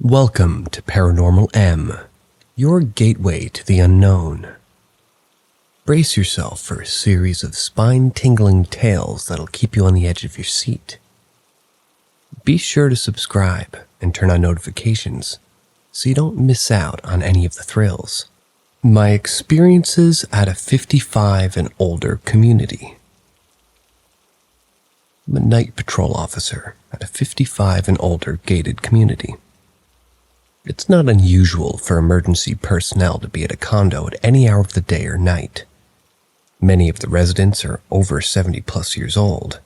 Welcome to Paranormal M, your gateway to the unknown. Brace yourself for a series of spine-tingling tales that'll keep you on the edge of your seat. Be sure to subscribe and turn on notifications so you don't miss out on any of the thrills. My experiences at a 55 and older community. I'm a night patrol officer at a 55 and older gated community. It's not unusual for emergency personnel to be at a condo at any hour of the day or night. Many of the residents are over 70 plus years old,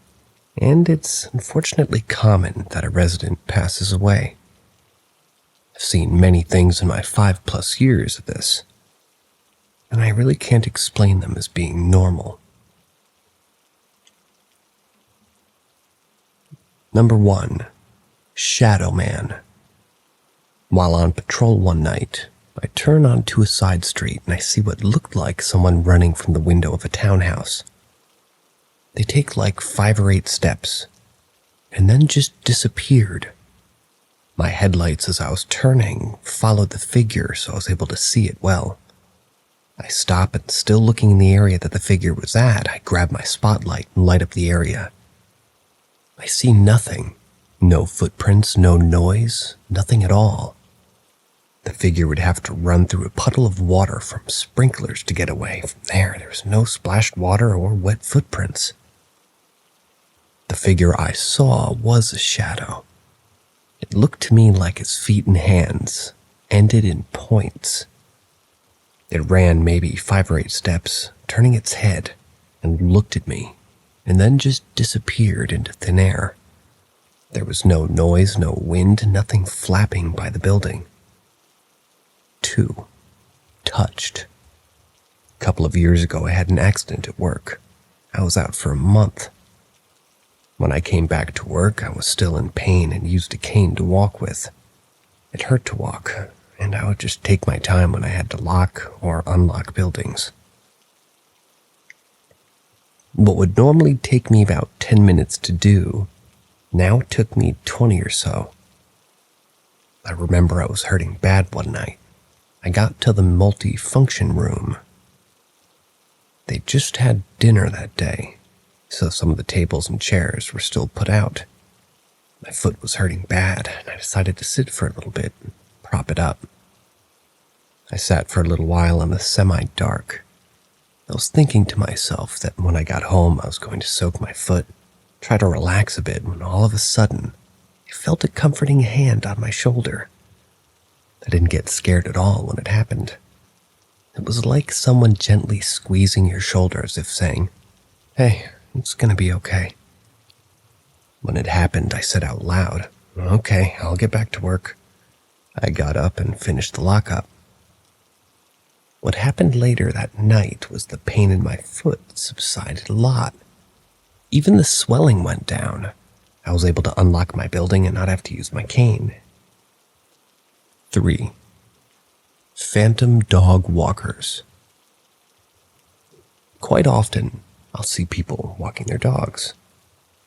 and it's unfortunately common that a resident passes away. I've seen many things in my 5+ years of this, and I really can't explain them as being normal. Number 1. Shadow Man. While on patrol one night, I turn onto a side street and I see what looked like someone running from the window of a townhouse. They take like 5 or 8 steps, and then just disappeared. My headlights as I was turning followed the figure so I was able to see it well. I stop and still looking in the area that the figure was at, I grab my spotlight and light up the area. I see nothing. No footprints, no noise, nothing at all. The figure would have to run through a puddle of water from sprinklers to get away. From there was no splashed water or wet footprints. The figure I saw was a shadow. It looked to me like his feet and hands ended in points. It ran maybe 5 or 8 steps, turning its head, and looked at me, and then just disappeared into thin air. There was no noise, no wind, nothing flapping by the building. 2. Touched. A couple of years ago, I had an accident at work. I was out for a month. When I came back to work, I was still in pain and used a cane to walk with. It hurt to walk, and I would just take my time when I had to lock or unlock buildings. What would normally take me about 10 minutes to do now it took me 20 or so. I remember I was hurting bad one night. I got to the multi-function room. They just had dinner that day, so some of the tables and chairs were still put out. My foot was hurting bad, and I decided to sit for a little bit and prop it up. I sat for a little while in the semi-dark. I was thinking to myself that when I got home I was going to soak my foot, try to relax a bit, when all of a sudden I felt a comforting hand on my shoulder. I didn't get scared at all when it happened. It was like someone gently squeezing your shoulder as if saying, "Hey, it's gonna be okay." When it happened, I said out loud, "Okay, I'll get back to work." I got up and finished the lockup. What happened later that night was the pain in my foot subsided a lot. Even the swelling went down. I was able to unlock my building and not have to use my cane. 3. Phantom dog walkers. Quite often, I'll see people walking their dogs.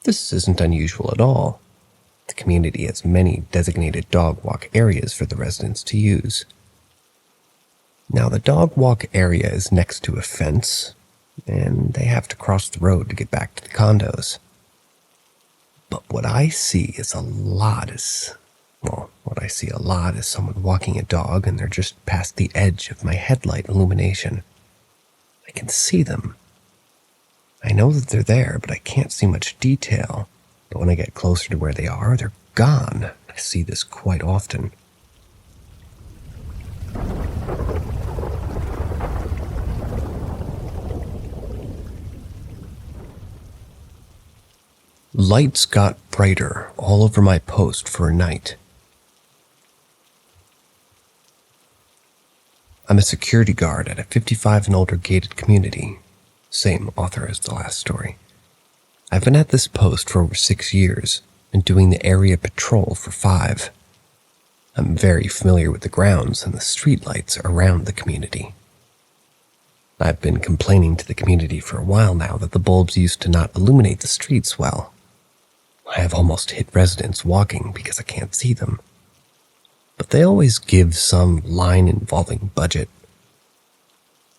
This isn't unusual at all. The community has many designated dog walk areas for the residents to use. Now, the dog walk area is next to a fence, and they have to cross the road to get back to the condos. But what I see a lot is someone walking a dog and they're just past the edge of my headlight illumination. I can see them. I know that they're there, but I can't see much detail. But when I get closer to where they are, they're gone. I see this quite often. Lights got brighter all over my post for a night. I'm a security guard at a 55 and older gated community. Same author as the last story. I've been at this post for over 6 years and doing the area patrol for 5. I'm very familiar with the grounds and the streetlights around the community. I've been complaining to the community for a while now that the bulbs used to not illuminate the streets well. I have almost hit residents walking because I can't see them. but they always give some line involving budget.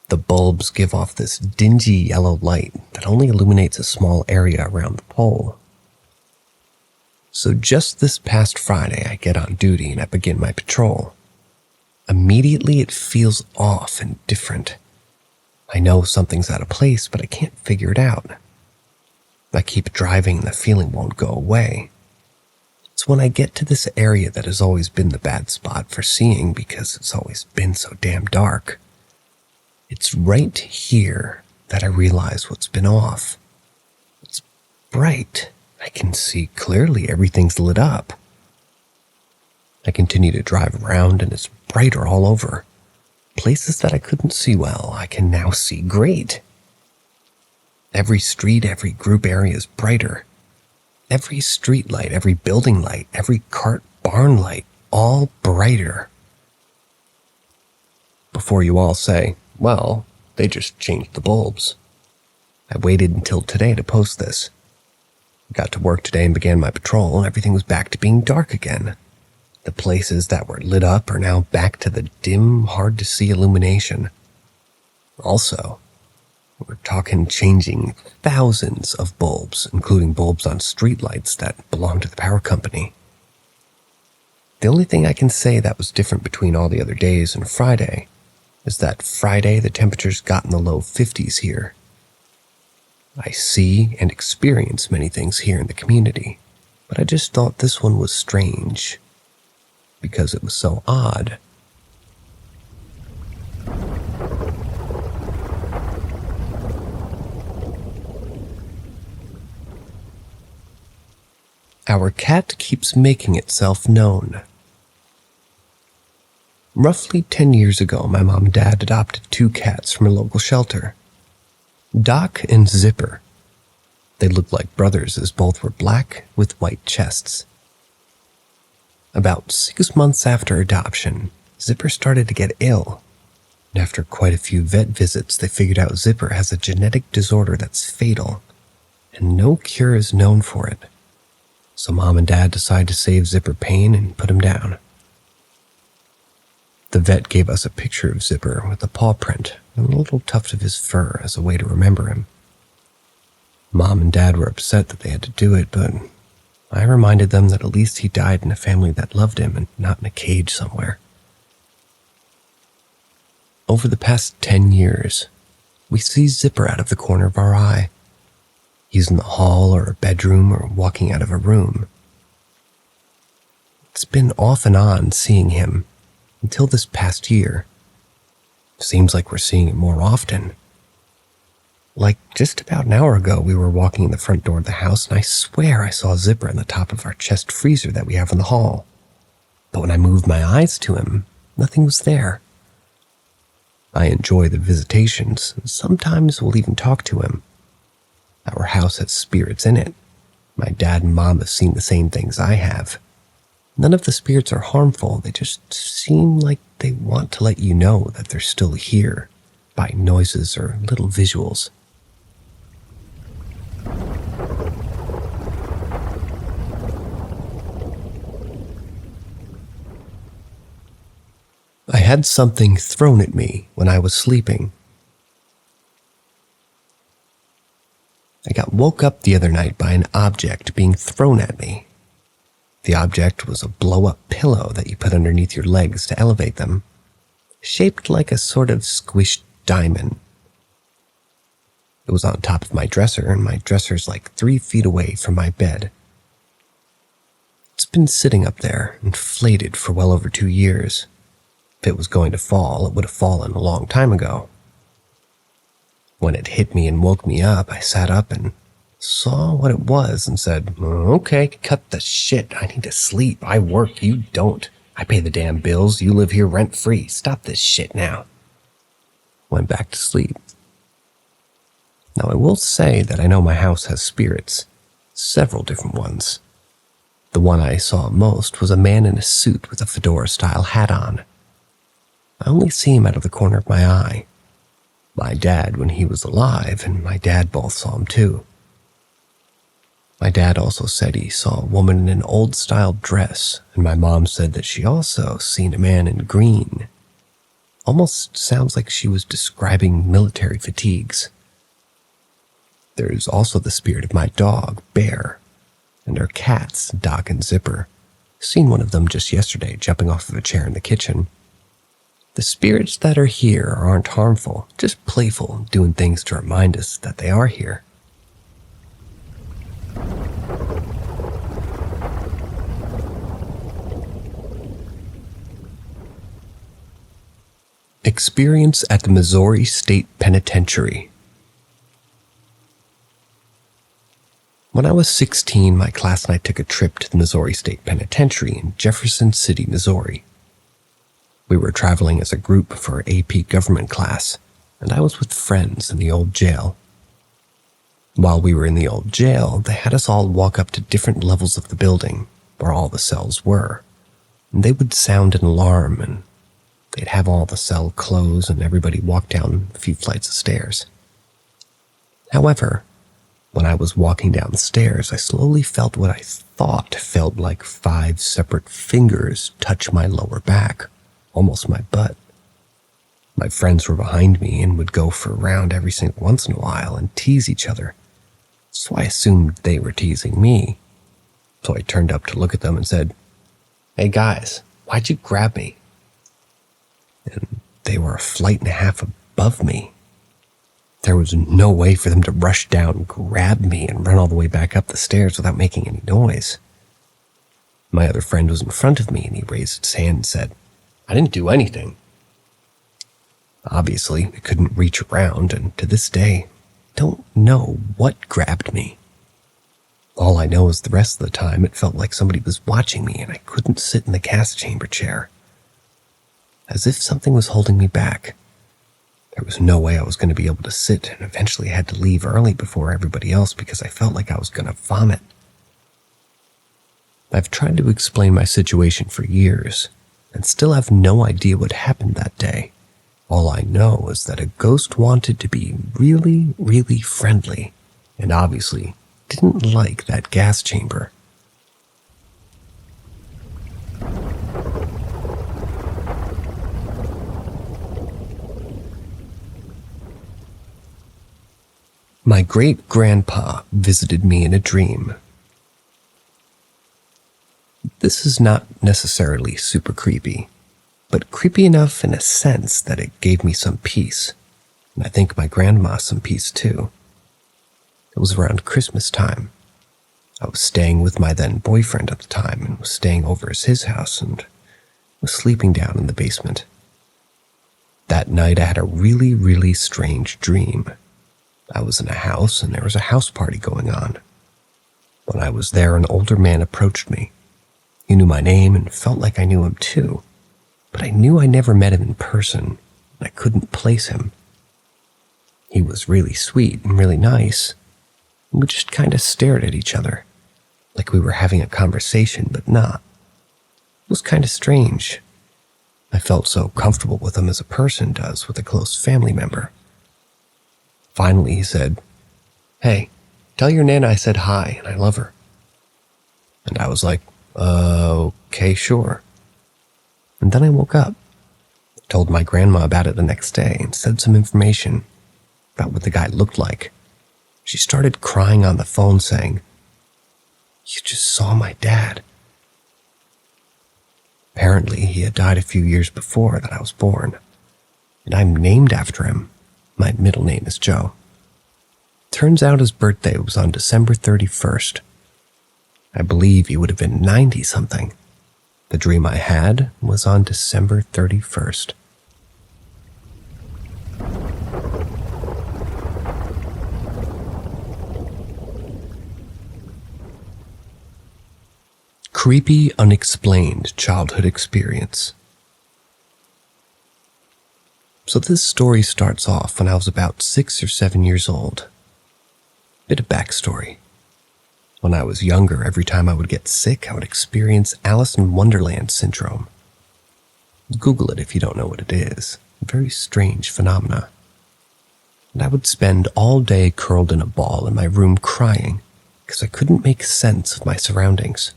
The bulbs give off this dingy yellow light that only illuminates a small area around the pole. So just this past Friday, I get on duty and I begin my patrol. Immediately it feels off and different. I know something's out of place, but I can't figure it out. I keep driving and the feeling won't go away. It's when I get to this area that has always been the bad spot for seeing because it's always been so damn dark. It's right here that I realize what's been off. It's bright. I can see clearly everything's lit up. I continue to drive around and it's brighter all over. Places that I couldn't see well, I can now see great. Every street, every group area is brighter. Every street light, every building light, every cart barn light, all brighter. Before you all say, well, they just changed the bulbs. I waited until today to post this. I got to work today and began my patrol, and everything was back to being dark again. The places that were lit up are now back to the dim, hard-to-see illumination. Also, we're talking changing thousands of bulbs, including bulbs on streetlights that belong to the power company. The only thing I can say that was different between all the other days and Friday is that Friday the temperatures got in the low 50s here. I see and experience many things here in the community, but I just thought this one was strange because it was so odd. Our cat keeps making itself known. Roughly 10 years ago, my mom and dad adopted 2 cats from a local shelter. Doc and Zipper. They looked like brothers as both were black with white chests. About 6 months after adoption, Zipper started to get ill. And after quite a few vet visits, they figured out Zipper has a genetic disorder that's fatal, and no cure is known for it. So Mom and Dad decided to save Zipper pain and put him down. The vet gave us a picture of Zipper with a paw print and a little tuft of his fur as a way to remember him. Mom and Dad were upset that they had to do it, but I reminded them that at least he died in a family that loved him and not in a cage somewhere. Over the past 10 years, we see Zipper out of the corner of our eye. He's in the hall or a bedroom or walking out of a room. It's been off and on seeing him until this past year. Seems like we're seeing him more often. Like just about an hour ago, we were walking in the front door of the house, and I swear I saw Zipper in the top of our chest freezer that we have in the hall. But when I moved my eyes to him, nothing was there. I enjoy the visitations, and sometimes we'll even talk to him. Our house has spirits in it. My dad and mom have seen the same things I have. None of the spirits are harmful, they just seem like they want to let you know that they're still here, by noises or little visuals. I had something thrown at me when I was sleeping. I got woke up the other night by an object being thrown at me. The object was a blow-up pillow that you put underneath your legs to elevate them, shaped like a sort of squished diamond. It was on top of my dresser, and my dresser's like 3 feet away from my bed. It's been sitting up there, inflated for well over 2 years. If it was going to fall, it would have fallen a long time ago. When it hit me and woke me up, I sat up and saw what it was and said, okay, cut the shit. I need to sleep. I work. You don't. I pay the damn bills. You live here rent-free. Stop this shit now. Went back to sleep. Now, I will say that I know my house has spirits. Several different ones. The one I saw most was a man in a suit with a fedora-style hat on. I only see him out of the corner of my eye. My dad when he was alive, and my dad both saw him too. My dad also said he saw a woman in an old-style dress, and my mom said that she also seen a man in green. Almost sounds like she was describing military fatigues. There's also the spirit of my dog, Bear, and our cats, Doc and Zipper. Seen one of them just yesterday jumping off of a chair in the kitchen. The spirits that are here aren't harmful, just playful, doing things to remind us that they are here. Experience at the Missouri State Penitentiary. When I was 16, my class and I took a trip to the Missouri State Penitentiary in Jefferson City, Missouri. We were traveling as a group for our AP government class, and I was with friends in the old jail. While we were in the old jail, they had us all walk up to different levels of the building, where all the cells were, and they would sound an alarm, and they'd have all the cell close and everybody walk down a few flights of stairs. However, when I was walking down the stairs, I slowly felt what I thought felt like 5 separate fingers touch my lower back, almost my butt. My friends were behind me and would go for a round every single once in a while and tease each other, so I assumed they were teasing me. So I turned up to look at them and said, "Hey guys, why'd you grab me?" And they were a flight and a half above me. There was no way for them to rush down, grab me, and run all the way back up the stairs without making any noise. My other friend was in front of me, and he raised his hand and said, "I didn't do anything." Obviously, we couldn't reach around, and to this day, don't know what grabbed me. All I know is the rest of the time it felt like somebody was watching me, and I couldn't sit in the gas chamber chair. As if something was holding me back. There was no way I was going to be able to sit, and eventually I had to leave early before everybody else because I felt like I was going to vomit. I've tried to explain my situation for years, and still have no idea what happened that day. All I know is that a ghost wanted to be really, really friendly, and obviously didn't like that gas chamber. My great-grandpa visited me in a dream. This is not necessarily super creepy, but creepy enough in a sense that it gave me some peace, and I think my grandma some peace too. It was around Christmas time. I was staying with my then boyfriend at the time and was staying over at his house and was sleeping down in the basement. That night I had a really, really strange dream. I was in a house and there was a house party going on. When I was there, an older man approached me. He knew my name and felt like I knew him too, but I knew I never met him in person and I couldn't place him. He was really sweet and really nice, and we just kind of stared at each other, like we were having a conversation, but not. It was kind of strange. I felt so comfortable with him as a person does with a close family member. Finally, he said, "Hey, tell your Nana I said hi and I love her." And I was like, okay, sure. And then I woke up, told my grandma about it the next day, and said some information about what the guy looked like. She started crying on the phone saying, "You just saw my dad." Apparently, he had died a few years before that I was born, and I'm named after him. My middle name is Joe. Turns out his birthday was on December 31st. I believe he would have been 90-something. The dream I had was on December 31st. Creepy, unexplained childhood experience. So this story starts off when I was about 6 or 7 years old. Bit of backstory. When I was younger, every time I would get sick, I would experience Alice in Wonderland syndrome. Google it if you don't know what it is. A very strange phenomena. And I would spend all day curled in a ball in my room crying, because I couldn't make sense of my surroundings.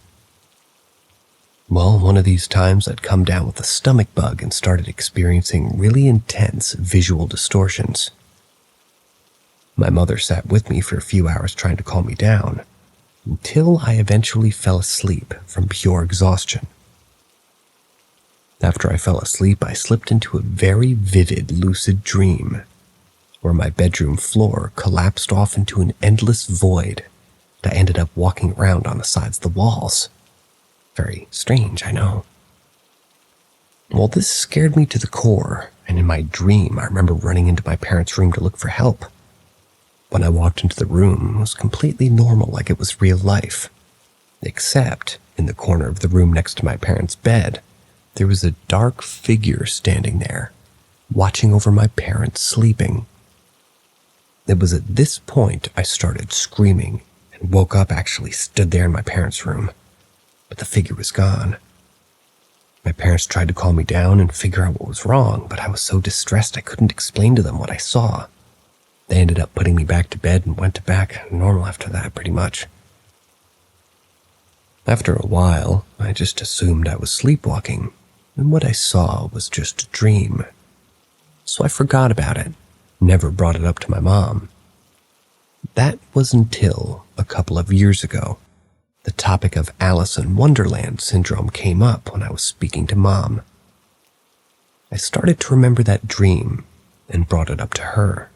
Well, one of these times I'd come down with a stomach bug and started experiencing really intense visual distortions. My mother sat with me for a few hours trying to calm me down, until I eventually fell asleep from pure exhaustion. After I fell asleep, I slipped into a very vivid lucid dream, where my bedroom floor collapsed off into an endless void that I ended up walking around on the sides of the walls. Very strange, I know. Well, this scared me to the core, and in my dream, I remember running into my parents' room to look for help. When I walked into the room, it was completely normal, like it was real life. Except, in the corner of the room next to my parents' bed, there was a dark figure standing there, watching over my parents sleeping. It was at this point I started screaming and woke up, actually stood there in my parents' room, but the figure was gone. My parents tried to calm me down and figure out what was wrong, but I was so distressed I couldn't explain to them what I saw. They ended up putting me back to bed and went to back normal after that, pretty much. After a while, I just assumed I was sleepwalking, and what I saw was just a dream. So I forgot about it, never brought it up to my mom. That was until a couple of years ago. The topic of Alice in Wonderland syndrome came up when I was speaking to Mom. I started to remember that dream and brought it up to her.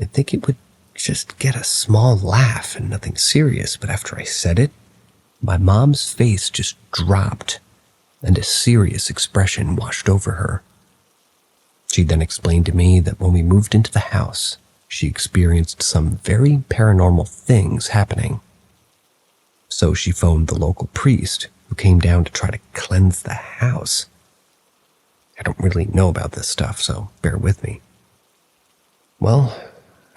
I think it would just get a small laugh and nothing serious, but after I said it, my mom's face just dropped and a serious expression washed over her. She then explained to me that when we moved into the house, she experienced some very paranormal things happening. So she phoned the local priest, who came down to try to cleanse the house. I don't really know about this stuff, so bear with me. Well,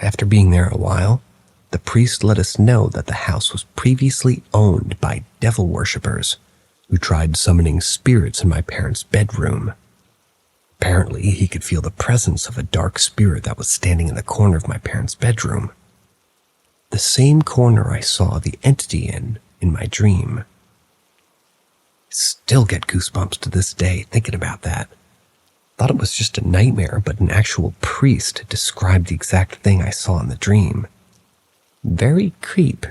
after being there a while, the priest let us know that the house was previously owned by devil worshippers who tried summoning spirits in my parents' bedroom. Apparently, he could feel the presence of a dark spirit that was standing in the corner of my parents' bedroom. The same corner I saw the entity in my dream. I still get goosebumps to this day thinking about that. Thought it was just a nightmare, but an actual priest described the exact thing I saw in the dream. Very creep.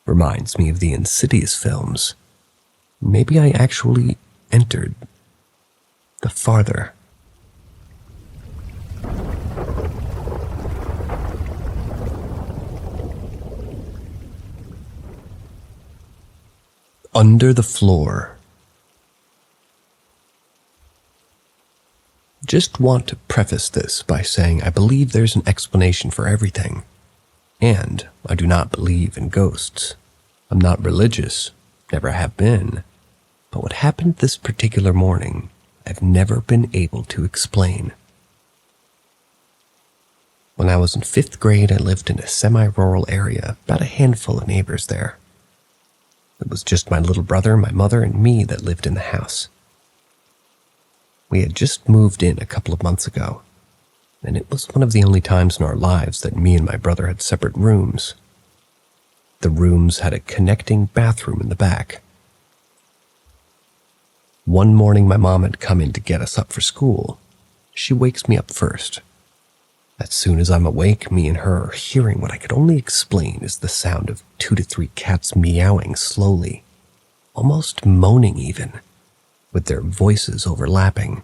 Reminds me of the Insidious films. Maybe I actually entered the farther. Under the floor. Just want to preface this by saying I believe there's an explanation for everything, and I do not believe in ghosts. I'm not religious, never have been, but what happened this particular morning, I've never been able to explain. When I was in 5th grade, I lived in a semi-rural area, about a handful of neighbors there. It was just my little brother, my mother, and me that lived in the house. We had just moved in a couple of months ago, and it was one of the only times in our lives that me and my brother had separate rooms. The rooms had a connecting bathroom in the back. One morning my mom had come in to get us up for school. She wakes me up first. As soon as I'm awake, me and her are hearing what I could only explain as the sound of 2 to 3 cats meowing slowly, almost moaning even, with their voices overlapping.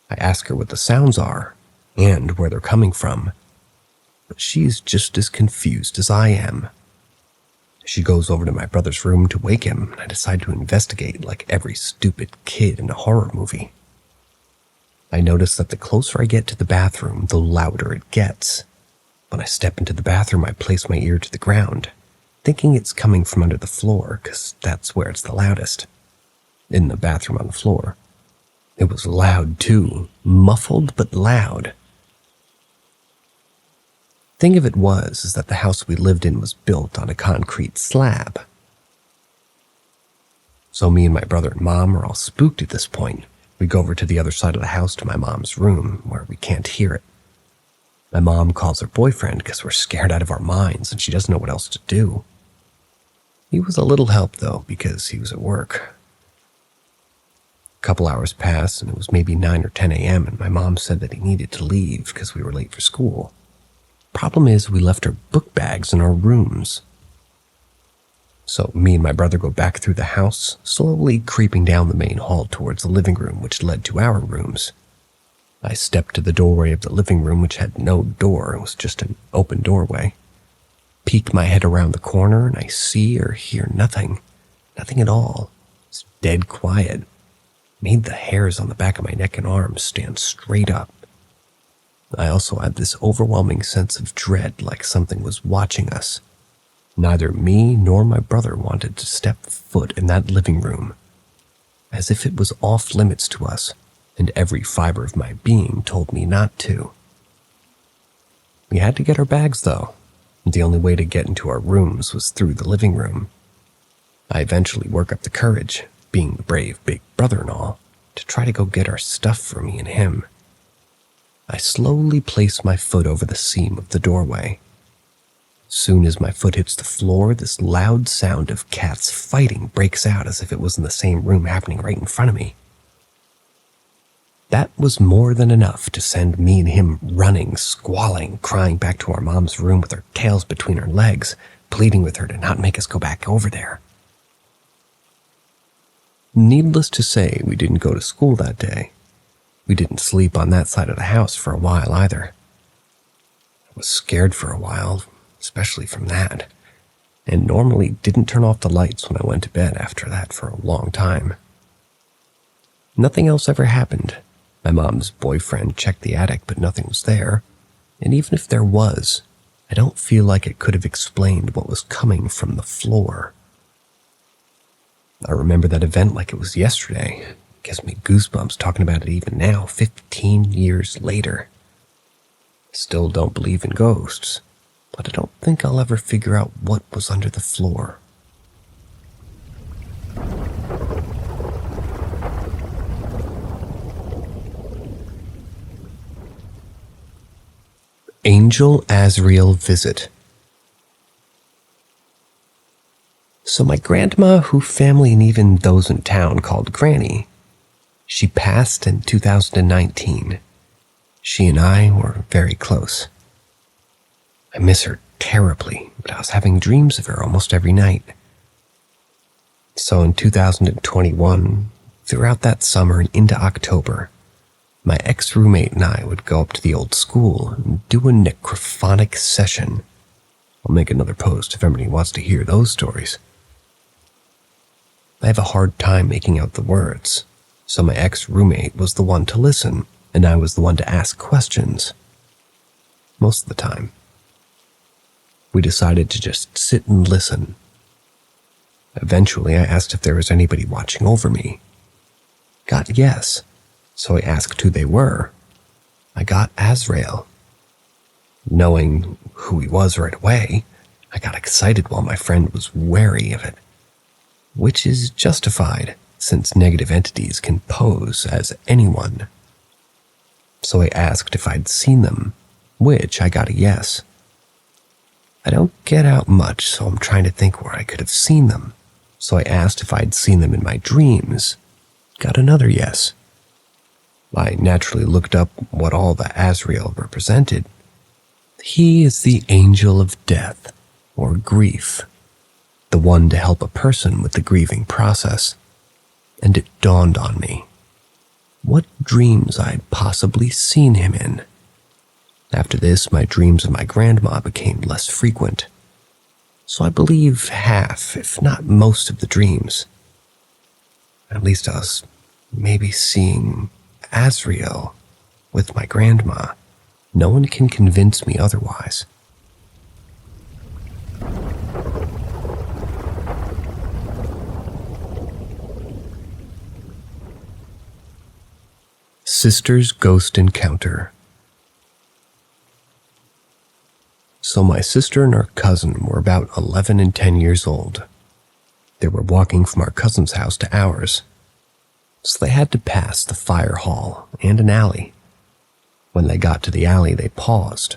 I ask her what the sounds are and where they're coming from, but she's just as confused as I am. She goes over to my brother's room to wake him, and I decide to investigate like every stupid kid in a horror movie. I notice that the closer I get to the bathroom, the louder it gets. When I step into the bathroom, I place my ear to the ground, thinking it's coming from under the floor, because that's where it's the loudest. In the bathroom on the floor. It was loud too, muffled but loud. Thing of it was is that the house we lived in was built on a concrete slab. So me and my brother and mom are all spooked at this point. We go over to the other side of the house to my mom's room, where we can't hear it. My mom calls her boyfriend because we're scared out of our minds and she doesn't know what else to do. He was a little help, though, because he was at work. A couple hours passed, and it was maybe 9 or 10 a.m., and my mom said that he needed to leave because we were late for school. Problem is, we left our book bags in our rooms. So me and my brother go back through the house, slowly creeping down the main hall towards the living room, which led to our rooms. I stepped to the doorway of the living room, which had no door. It was just an open doorway. Peek my head around the corner, and I see or hear nothing. Nothing at all. It's dead quiet. Made the hairs on the back of my neck and arms stand straight up. I also had this overwhelming sense of dread, like something was watching us. Neither me nor my brother wanted to step foot in that living room, as if it was off limits to us, and every fiber of my being told me not to. We had to get our bags, though. The only way to get into our rooms was through the living room. I eventually work up the courage, being the brave big brother and all, to try to go get our stuff for me and him. I slowly place my foot over the seam of the doorway. Soon as my foot hits the floor, this loud sound of cats fighting breaks out as if it was in the same room happening right in front of me. That was more than enough to send me and him running, squalling, crying back to our mom's room with our tails between our legs, pleading with her to not make us go back over there. Needless to say, we didn't go to school that day. We didn't sleep on that side of the house for a while either. I was scared for a while, especially from that, and normally didn't turn off the lights when I went to bed after that for a long time. Nothing else ever happened. My mom's boyfriend checked the attic, but nothing was there, and even if there was, I don't feel like it could have explained what was coming from the floor. I remember that event like it was yesterday. It gives me goosebumps talking about it even now, 15 years later. I still don't believe in ghosts, but I don't think I'll ever figure out what was under the floor. Angel Azrael Visit. So my grandma, who family and even those in town called Granny, she passed in 2019. She and I were very close. I miss her terribly, but I was having dreams of her almost every night. So in 2021, throughout that summer and into October, my ex-roommate and I would go up to the old school and do a necrophonic session. I'll make another post if anybody wants to hear those stories. I have a hard time making out the words, so my ex-roommate was the one to listen, and I was the one to ask questions. Most of the time. We decided to just sit and listen. Eventually, I asked if there was anybody watching over me. Got yes. So I asked who they were. I got Azrael. Knowing who he was right away, I got excited while my friend was wary of it, which is justified since negative entities can pose as anyone. So I asked if I'd seen them, which I got a yes. I don't get out much, so I'm trying to think where I could have seen them. So I asked if I'd seen them in my dreams. Got another yes. I naturally looked up what all the Azrael represented. He is the angel of death, or grief, the one to help a person with the grieving process. And it dawned on me what dreams I'd possibly seen him in. After this, my dreams of my grandma became less frequent. So I believe half, if not most of the dreams. At least I was maybe seeing Azrael with my grandma. No one can convince me otherwise. Sister's Ghost Encounter. So my sister and our cousin were about 11 and 10 years old. They were walking from our cousin's house to ours, so they had to pass the fire hall and an alley. When they got to the alley, they paused,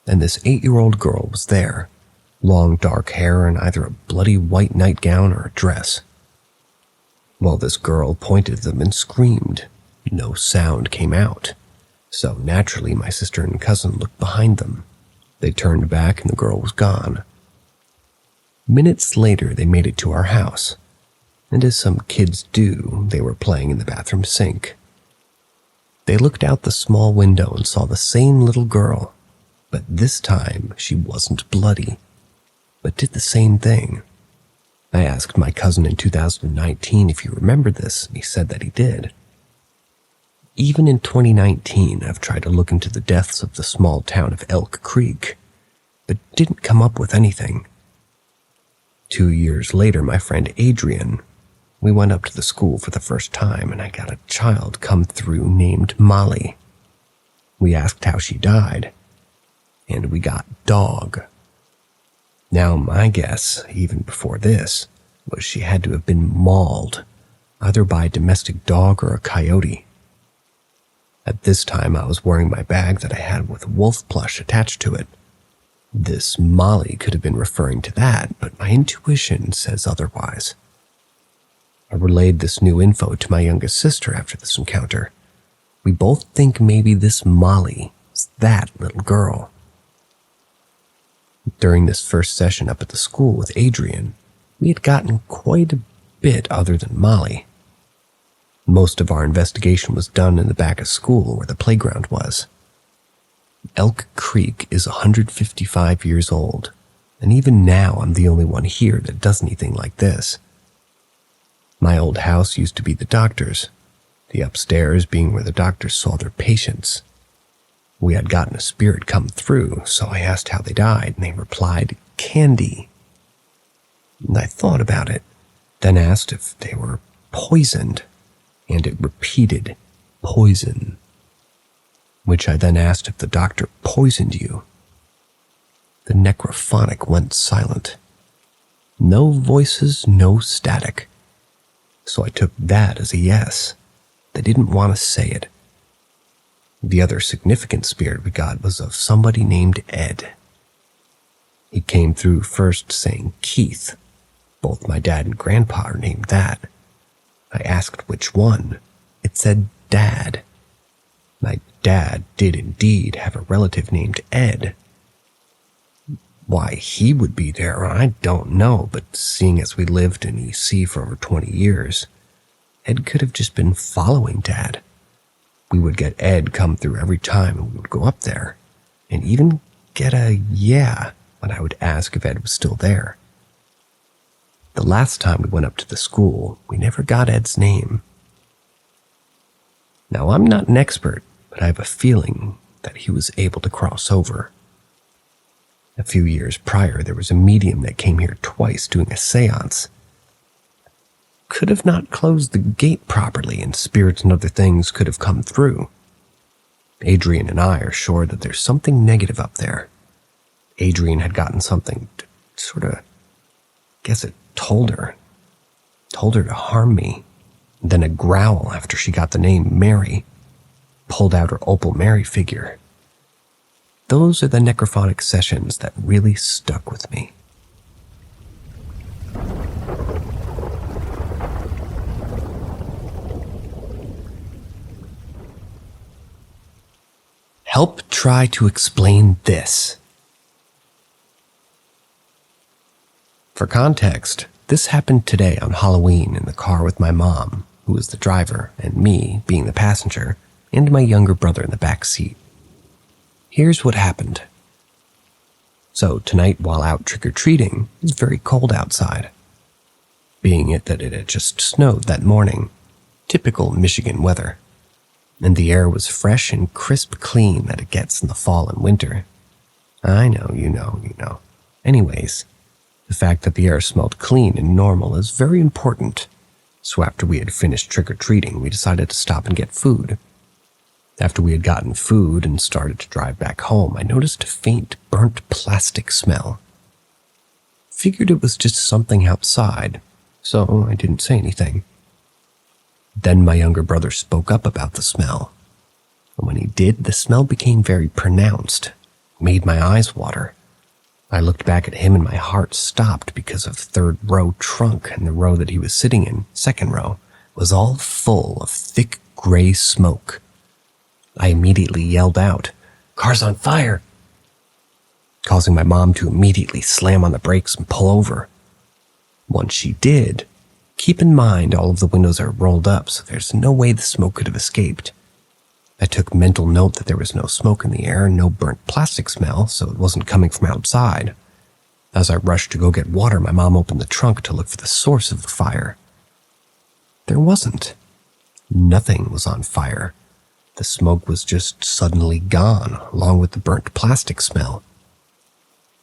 and this 8-year-old girl was there, long dark hair and either a bloody white nightgown or a dress. Well, this girl pointed at them and screamed. No sound came out, so naturally my sister and cousin looked behind them. They turned back and the girl was gone. Minutes later, they made it to our house, and as some kids do, they were playing in the bathroom sink. They looked out the small window and saw the same little girl, but this time she wasn't bloody, but did the same thing. I asked my cousin in 2019 if he remembered this, and he said that he did. Even in 2019, I've tried to look into the deaths of the small town of Elk Creek, but didn't come up with anything. 2 years later, my friend Adrian, we went up to the school for the first time, and I got a child come through named Molly. We asked how she died, and we got dog. Now, my guess, even before this, was she had to have been mauled, either by a domestic dog or a coyote. At this time, I was wearing my bag that I had with wolf plush attached to it. This Molly could have been referring to that, but my intuition says otherwise. I relayed this new info to my youngest sister after this encounter. We both think maybe this Molly is that little girl. During this first session up at the school with Adrian, we had gotten quite a bit other than Molly. Most of our investigation was done in the back of school where the playground was. Elk Creek is 155 years old, and even now I'm the only one here that does anything like this. My old house used to be the doctor's, the upstairs being where the doctors saw their patients. We had gotten a spirit come through, so I asked how they died, and they replied, candy. And I thought about it, then asked if they were poisoned, and it repeated, poison. Which I then asked if the doctor poisoned you. The necrophonic went silent. No voices, no static. So I took that as a yes. They didn't want to say it. The other significant spirit we got was of somebody named Ed. He came through first saying Keith. Both my dad and grandpa are named that. I asked which one. It said Dad. My dad did indeed have a relative named Ed. Why he would be there, I don't know, but seeing as we lived in EC for over 20 years, Ed could have just been following Dad. We would get Ed come through every time and we would go up there, and even get a yeah when I would ask if Ed was still there. The last time we went up to the school, we never got Ed's name. Now, I'm not an expert, but I have a feeling that he was able to cross over. A few years prior, there was a medium that came here twice doing a seance. Could have not closed the gate properly, and spirits and other things could have come through. Adrian and I are sure that there's something negative up there. Adrian had gotten something to sort of, guess it told her to harm me. Then a growl after she got the name Mary, pulled out her Opal Mary figure. Those are the necrophonic sessions that really stuck with me. Help try to explain this. For context, this happened today on Halloween in the car with my mom, who was the driver, and me being the passenger, and my younger brother in the back seat. Here's what happened. So tonight, while out trick-or-treating, it was very cold outside. Being it that it had just snowed that morning, typical Michigan weather. And the air was fresh and crisp clean that it gets in the fall and winter. I know, you know. Anyways, the fact that the air smelled clean and normal is very important. So after we had finished trick-or-treating, we decided to stop and get food. After we had gotten food and started to drive back home, I noticed a faint burnt plastic smell. Figured it was just something outside, so I didn't say anything. Then my younger brother spoke up about the smell. And when he did, the smell became very pronounced, made my eyes water. I looked back at him and my heart stopped because of third row trunk, and the row that he was sitting in, second row, was all full of thick gray smoke. I immediately yelled out, "Car's on fire!" causing my mom to immediately slam on the brakes and pull over. Once she did, keep in mind all of the windows are rolled up, so there's no way the smoke could have escaped. I took mental note that there was no smoke in the air and no burnt plastic smell, so it wasn't coming from outside. As I rushed to go get water, my mom opened the trunk to look for the source of the fire. There wasn't. Nothing was on fire. The smoke was just suddenly gone, along with the burnt plastic smell.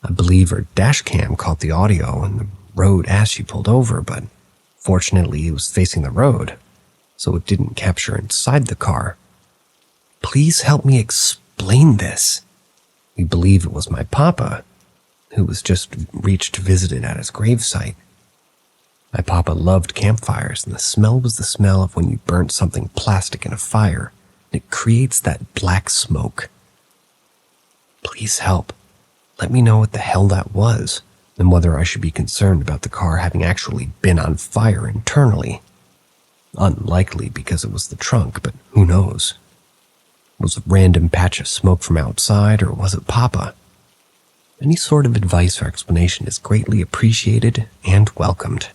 I believe her dash cam caught the audio in the road as she pulled over, but fortunately it was facing the road, so it didn't capture inside the car. Please help me explain this. We believe it was my papa, who was just reached visited at his gravesite. My papa loved campfires, and the smell was the smell of when you burnt something plastic in a fire. It creates that black smoke. Please help. Let me know what the hell that was, and whether I should be concerned about the car having actually been on fire internally. Unlikely because it was the trunk, but who knows? Was a random patch of smoke from outside, or was it Papa? Any sort of advice or explanation is greatly appreciated and welcomed.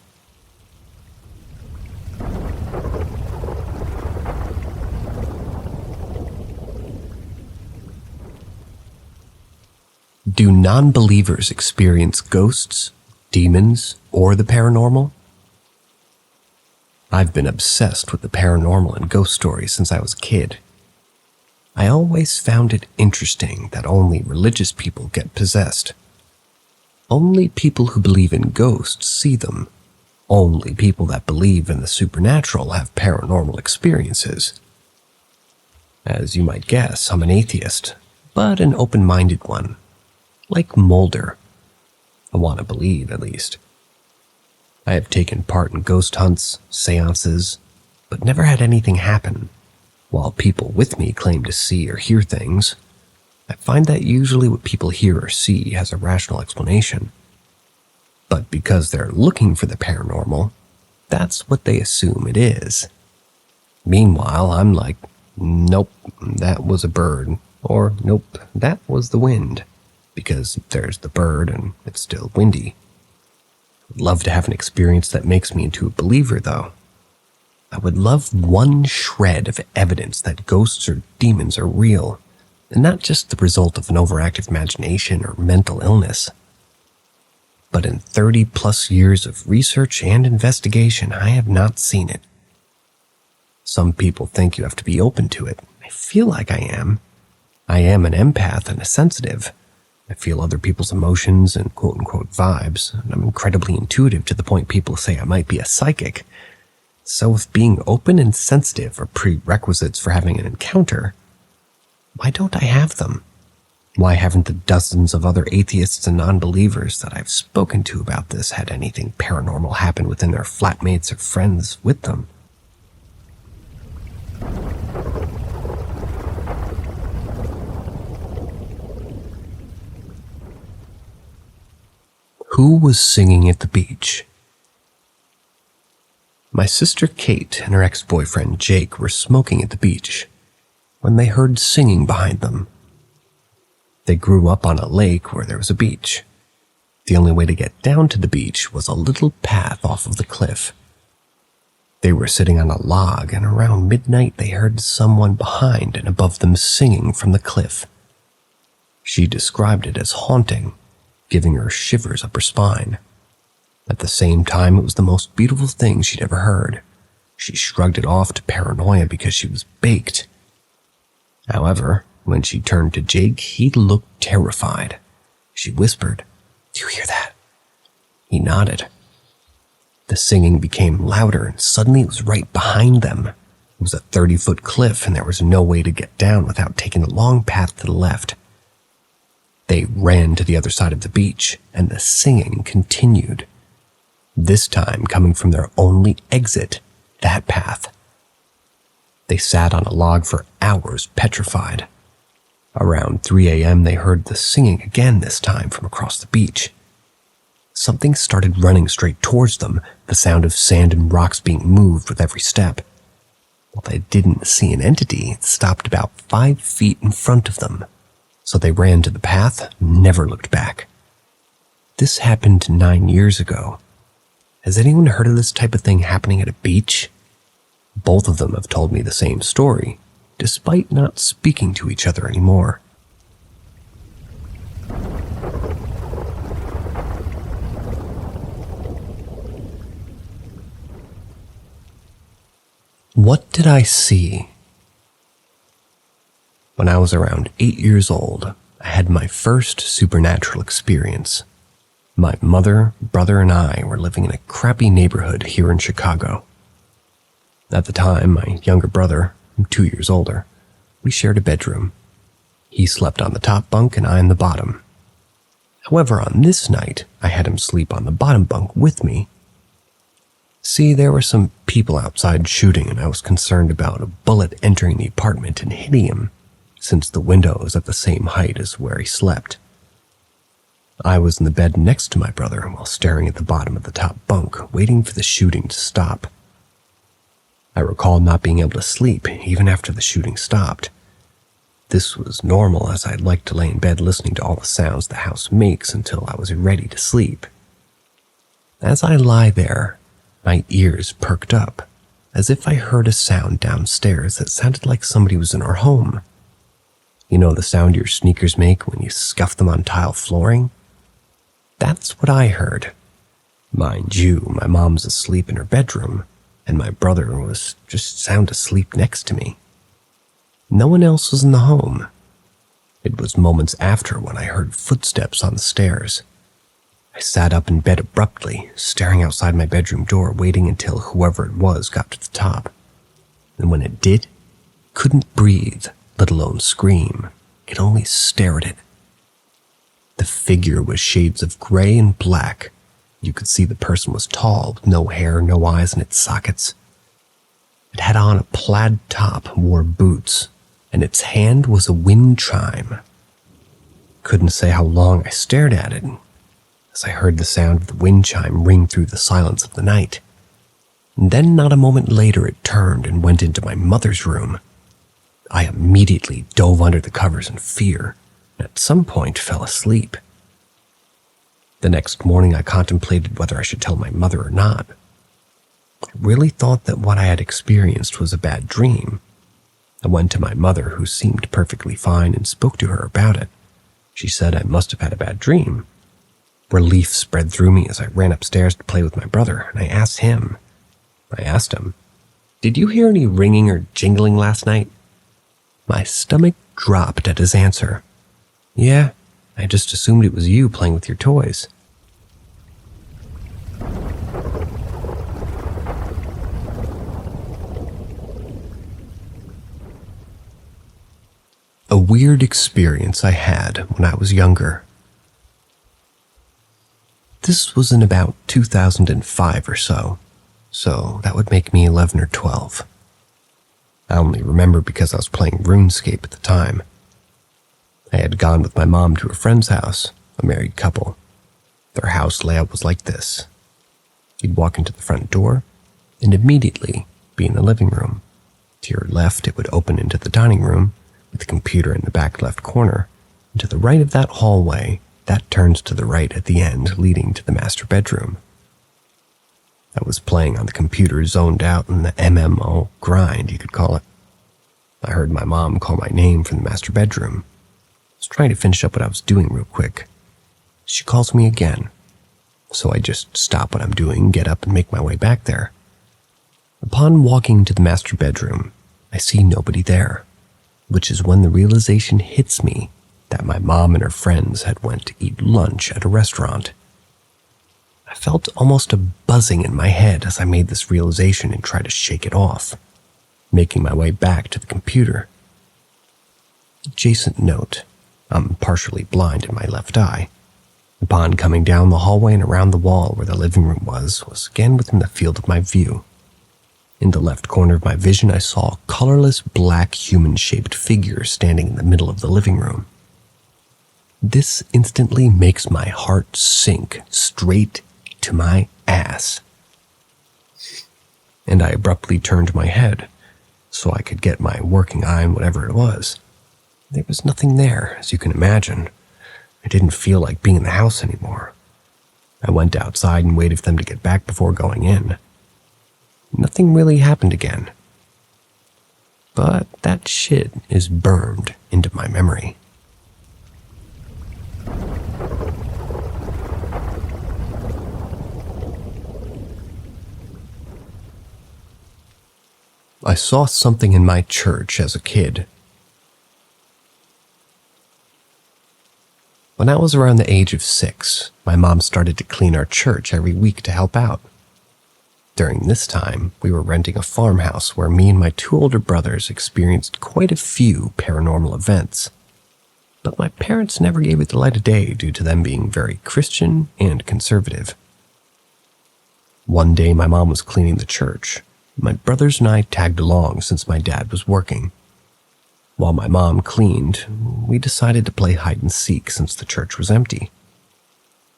Do non-believers experience ghosts, demons, or the paranormal? I've been obsessed with the paranormal and ghost stories since I was a kid. I always found it interesting that only religious people get possessed. Only people who believe in ghosts see them. Only people that believe in the supernatural have paranormal experiences. As you might guess, I'm an atheist, but an open-minded one. Like Mulder. I want to believe, at least. I have taken part in ghost hunts, seances, but never had anything happen. While people with me claim to see or hear things, I find that usually what people hear or see has a rational explanation. But because they're looking for the paranormal, that's what they assume it is. Meanwhile, I'm like, nope, that was a bird, or nope, that was the wind. Because there's the bird and it's still windy. I'd love to have an experience that makes me into a believer, though. I would love one shred of evidence that ghosts or demons are real, and not just the result of an overactive imagination or mental illness. But in 30-plus years of research and investigation, I have not seen it. Some people think you have to be open to it. I feel like I am. I am an empath and a sensitive. I feel other people's emotions and quote-unquote vibes, and I'm incredibly intuitive to the point people say I might be a psychic. So if being open and sensitive are prerequisites for having an encounter, why don't I have them? Why haven't the dozens of other atheists and non-believers that I've spoken to about this had anything paranormal happen within their flatmates or friends with them? Who was singing at the beach? My sister Kate and her ex-boyfriend Jake were smoking at the beach when they heard singing behind them. They grew up on a lake where there was a beach. The only way to get down to the beach was a little path off of the cliff. They were sitting on a log, and around midnight they heard someone behind and above them singing from the cliff. She described it as haunting, giving her shivers up her spine. At the same time, it was the most beautiful thing she'd ever heard. She shrugged it off to paranoia because she was baked. However, when she turned to Jake, he looked terrified. She whispered, "Do you hear that?" He nodded. The singing became louder, and suddenly it was right behind them. It was a 30-foot cliff, and there was no way to get down without taking the long path to the left. They ran to the other side of the beach, and the singing continued. This time coming from their only exit, that path. They sat on a log for hours, petrified. Around 3 a.m., they heard the singing again, this time from across the beach. Something started running straight towards them, the sound of sand and rocks being moved with every step. While they didn't see an entity, it stopped about 5 feet in front of them. So they ran to the path, never looked back. This happened 9 years ago. Has anyone heard of this type of thing happening at a beach? Both of them have told me the same story, despite not speaking to each other anymore. What did I see? When I was around 8 years old, I had my first supernatural experience. My mother, brother, and I were living in a crappy neighborhood here in Chicago. At the time, my younger brother, 2 years older, we shared a bedroom. He slept on the top bunk and I on the bottom. However, on this night, I had him sleep on the bottom bunk with me. See, there were some people outside shooting, and I was concerned about a bullet entering the apartment and hitting him, since the window was at the same height as where he slept. I was in the bed next to my brother while staring at the bottom of the top bunk, waiting for the shooting to stop. I recall not being able to sleep even after the shooting stopped. This was normal, as I'd like to lay in bed listening to all the sounds the house makes until I was ready to sleep. As I lie there, my ears perked up, as if I heard a sound downstairs that sounded like somebody was in our home. You know the sound your sneakers make when you scuff them on tile flooring? That's what I heard. Mind you, my mom's asleep in her bedroom, and my brother was just sound asleep next to me. No one else was in the home. It was moments after when I heard footsteps on the stairs. I sat up in bed abruptly, staring outside my bedroom door, waiting until whoever it was got to the top. And when it did, couldn't breathe, let alone scream. Could only stare at it. The figure was shades of gray and black. You could see the person was tall, with no hair, no eyes in its sockets. It had on a plaid top, wore boots, and its hand was a wind chime. Couldn't say how long I stared at it, as I heard the sound of the wind chime ring through the silence of the night. And then not a moment later it turned and went into my mother's room. I immediately dove under the covers in fear, and at some point fell asleep. The next morning I contemplated whether I should tell my mother or not. I really thought that what I had experienced was a bad dream. I went to my mother, who seemed perfectly fine, and spoke to her about it. She said I must have had a bad dream. Relief spread through me as I ran upstairs to play with my brother, and I asked him, "Did you hear any ringing or jingling last night?" My stomach dropped at his answer. "Yeah, I just assumed it was you playing with your toys." A weird experience I had when I was younger. This was in about 2005 or so that would make me 11 or 12. I only remember because I was playing RuneScape at the time. I had gone with my mom to a friend's house, a married couple. Their house layout was like this. You'd walk into the front door and immediately be in the living room. To your left, it would open into the dining room with the computer in the back left corner, and to the right of that hallway, that turns to the right at the end, leading to the master bedroom. I was playing on the computer, zoned out in the MMO grind, you could call it. I heard my mom call my name from the master bedroom. I was trying to finish up what I was doing real quick. She calls me again, so I just stop what I'm doing, get up, and make my way back there. Upon walking to the master bedroom, I see nobody there, which is when the realization hits me that my mom and her friends had went to eat lunch at a restaurant. I felt almost a buzzing in my head as I made this realization and tried to shake it off, making my way back to the computer. Adjacent note, I'm partially blind in my left eye. Upon coming down the hallway and around the wall where the living room was again within the field of my view. In the left corner of my vision, I saw a colorless black human-shaped figure standing in the middle of the living room. This instantly makes my heart sink straight to my ass. And I abruptly turned my head so I could get my working eye on whatever it was. There was nothing there, as you can imagine. I didn't feel like being in the house anymore. I went outside and waited for them to get back before going in. Nothing really happened again. But that shit is burned into my memory. I saw something in my church as a kid. When I was around the age of 6, my mom started to clean our church every week to help out. During this time, we were renting a farmhouse where me and my 2 older brothers experienced quite a few paranormal events. But my parents never gave it the light of day due to them being very Christian and conservative. One day my mom was cleaning the church. My brothers and I tagged along since my dad was working. While my mom cleaned, we decided to play hide and seek since the church was empty.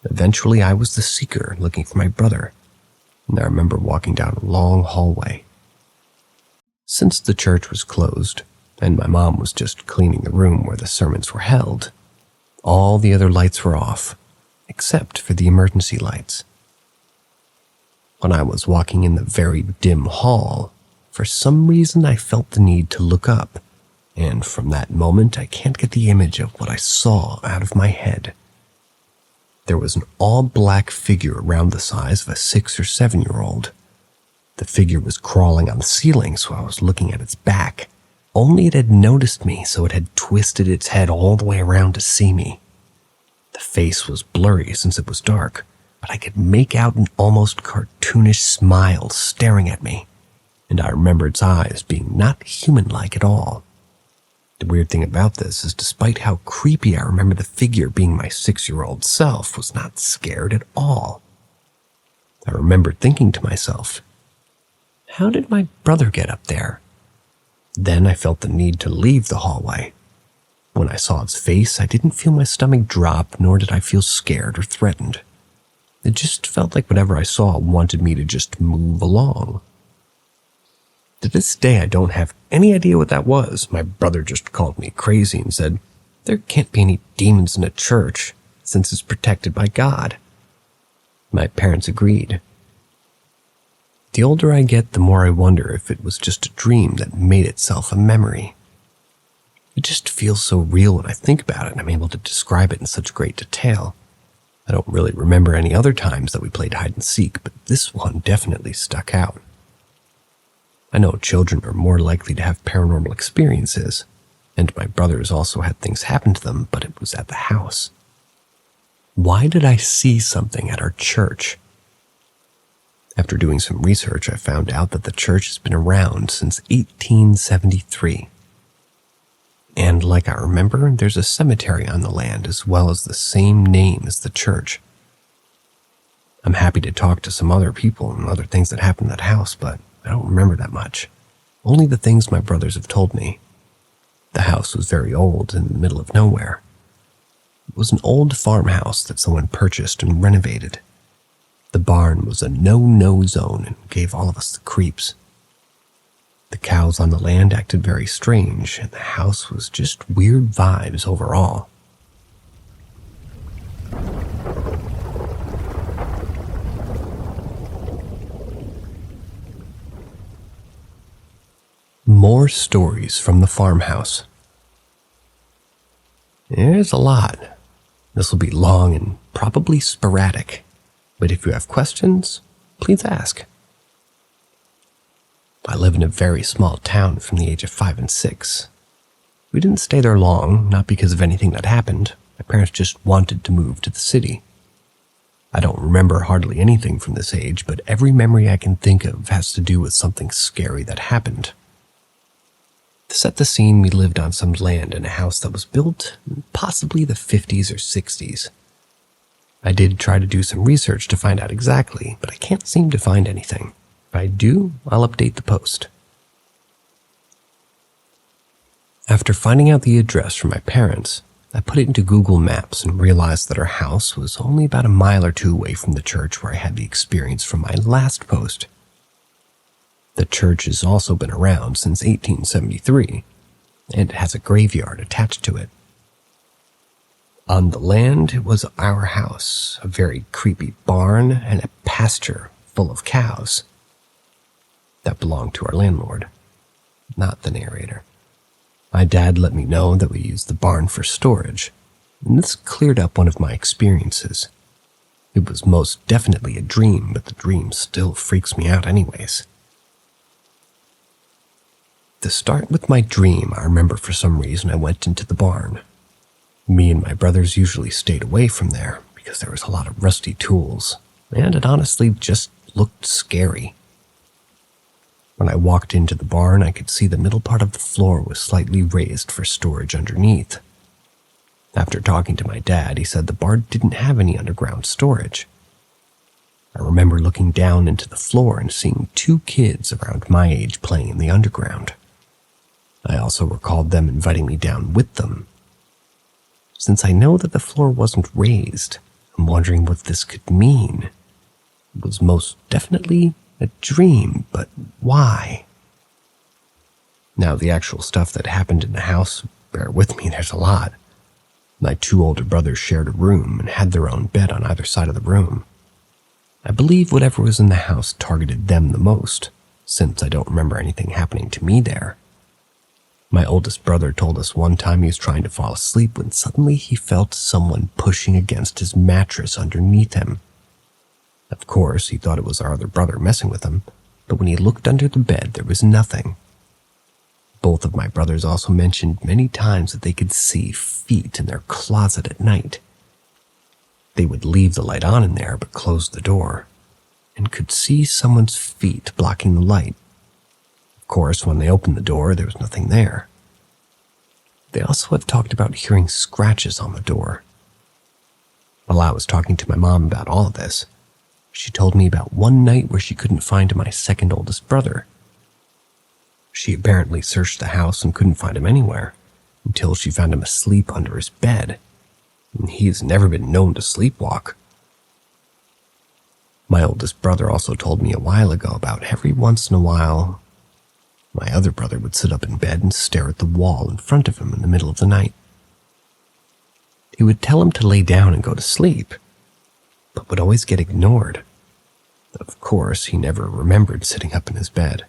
Eventually I was the seeker looking for my brother, and I remember walking down a long hallway. Since the church was closed, and my mom was just cleaning the room where the sermons were held, all the other lights were off, except for the emergency lights. When I was walking in the very dim hall, for some reason I felt the need to look up, and from that moment I can't get the image of what I saw out of my head. There was an all-black figure around the size of a 6 or 7-year-old. The figure was crawling on the ceiling, so I was looking at its back. Only it had noticed me, so it had twisted its head all the way around to see me. The face was blurry since it was dark, but I could make out an almost cartoonish smile staring at me, and I remember its eyes being not human-like at all. The weird thing about this is despite how creepy I remember the figure being my 6-year-old self was not scared at all. I remember thinking to myself, how did my brother get up there? Then I felt the need to leave the hallway. When I saw its face, I didn't feel my stomach drop, nor did I feel scared or threatened. It just felt like whatever I saw wanted me to just move along. To this day, I don't have any idea what that was. My brother just called me crazy and said, there can't be any demons in a church, since it's protected by God. My parents agreed. The older I get, the more I wonder if it was just a dream that made itself a memory. It just feels so real when I think about it, and I'm able to describe it in such great detail. I don't really remember any other times that we played hide and seek, but this one definitely stuck out. I know children are more likely to have paranormal experiences, and my brothers also had things happen to them, but it was at the house. Why did I see something at our church? After doing some research, I found out that the church has been around since 1873. And like I remember, there's a cemetery on the land as well as the same name as the church. I'm happy to talk to some other people and other things that happened in that house, but I don't remember that much. Only the things my brothers have told me. The house was very old in the middle of nowhere. It was an old farmhouse that someone purchased and renovated. The barn was a no-no zone and gave all of us the creeps. The cows on the land acted very strange, and the house was just weird vibes overall. More stories from the farmhouse. There's a lot. This will be long and probably sporadic, but if you have questions, please ask. I live in a very small town from the age of 5 and 6. We didn't stay there long, not because of anything that happened. My parents just wanted to move to the city. I don't remember hardly anything from this age, but every memory I can think of has to do with something scary that happened. To set the scene, we lived on some land in a house that was built in possibly the 50s or 60s. I did try to do some research to find out exactly, but I can't seem to find anything. If I do, I'll update the post. After finding out the address from my parents, I put it into Google Maps and realized that our house was only about a mile or two away from the church where I had the experience from my last post. The church has also been around since 1873, and it has a graveyard attached to it. On the land was our house, a very creepy barn, and a pasture full of cows. That belonged to our landlord, not the narrator. My dad let me know that we used the barn for storage, and this cleared up one of my experiences. It was most definitely a dream, but the dream still freaks me out anyways. To start with my dream, I remember for some reason I went into the barn. Me and my brothers usually stayed away from there because there was a lot of rusty tools, and it honestly just looked scary. When I walked into the barn, I could see the middle part of the floor was slightly raised for storage underneath. After talking to my dad, he said the barn didn't have any underground storage. I remember looking down into the floor and seeing 2 kids around my age playing in the underground. I also recalled them inviting me down with them. Since I know that the floor wasn't raised, I'm wondering what this could mean. It was most definitely a dream, but why? Now, the actual stuff that happened in the house, bear with me, there's a lot. My 2 older brothers shared a room and had their own bed on either side of the room. I believe whatever was in the house targeted them the most, since I don't remember anything happening to me there. My oldest brother told us one time he was trying to fall asleep when suddenly he felt someone pushing against his mattress underneath him. Of course, he thought it was our other brother messing with him, but when he looked under the bed, there was nothing. Both of my brothers also mentioned many times that they could see feet in their closet at night. They would leave the light on in there but close the door, and could see someone's feet blocking the light. Of course, when they opened the door, there was nothing there. They also have talked about hearing scratches on the door. While I was talking to my mom about all of this, she told me about one night where she couldn't find my second oldest brother. She apparently searched the house and couldn't find him anywhere, until she found him asleep under his bed. And he's never been known to sleepwalk. My oldest brother also told me a while ago about every once in a while, my other brother would sit up in bed and stare at the wall in front of him in the middle of the night. He would tell him to lay down and go to sleep, but would always get ignored. Of course, he never remembered sitting up in his bed.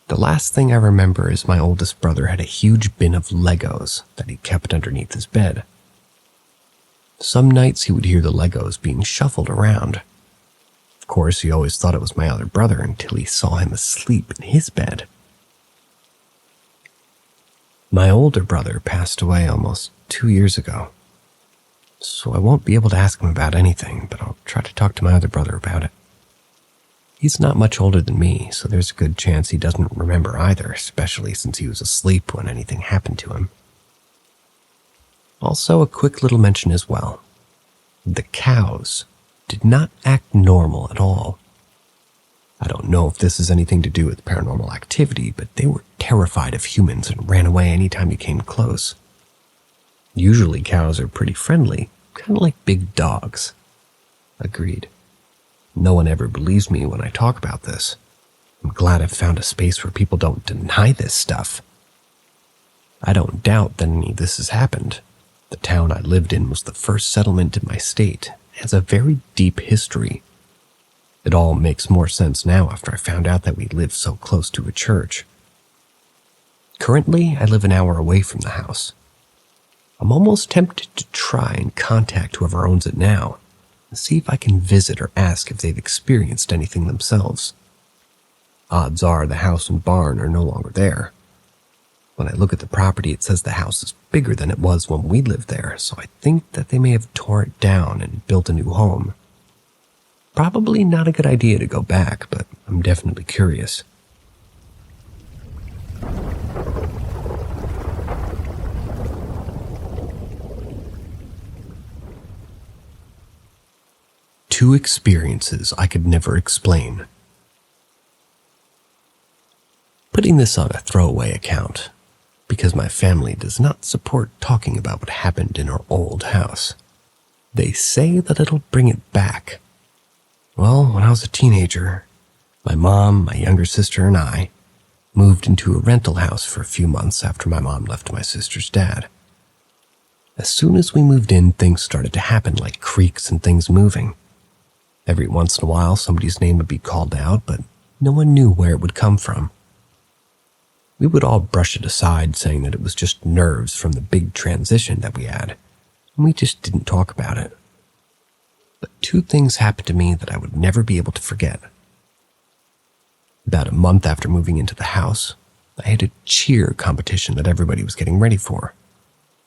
The last thing I remember is my oldest brother had a huge bin of Legos that he kept underneath his bed. Some nights he would hear the Legos being shuffled around. Of course, he always thought it was my other brother until he saw him asleep in his bed. My older brother passed away almost 2 years ago, so I won't be able to ask him about anything, but I'll try to talk to my other brother about it. He's not much older than me, so there's a good chance he doesn't remember either, especially since he was asleep when anything happened to him. Also, a quick little mention as well. The cows did not act normal at all. I don't know if this has anything to do with paranormal activity, but they were terrified of humans and ran away anytime you came close. Usually cows are pretty friendly, kind of like big dogs. Agreed. No one ever believes me when I talk about this. I'm glad I've found a space where people don't deny this stuff. I don't doubt that any of this has happened. The town I lived in was the first settlement in my state. It has a very deep history. It all makes more sense now after I found out that we live so close to a church. Currently, I live an hour away from the house. I'm almost tempted to try and contact whoever owns it now and see if I can visit or ask if they've experienced anything themselves. Odds are the house and barn are no longer there. When I look at the property, it says the house is bigger than it was when we lived there, so I think that they may have torn it down and built a new home. Probably not a good idea to go back, but I'm definitely curious. two experiences I could never explain. Putting this on a throwaway account, because my family does not support talking about what happened in our old house. They say that it'll bring it back. Well, when I was a teenager, my mom, my younger sister, and I moved into a rental house for a few months after my mom left my sister's dad. As soon as we moved in, things started to happen, like creaks and things moving. Every once in a while, somebody's name would be called out, but no one knew where it would come from. We would all brush it aside, saying that it was just nerves from the big transition that we had, and we just didn't talk about it. But two things happened to me that I would never be able to forget. About a month after moving into the house, I had a cheer competition that everybody was getting ready for.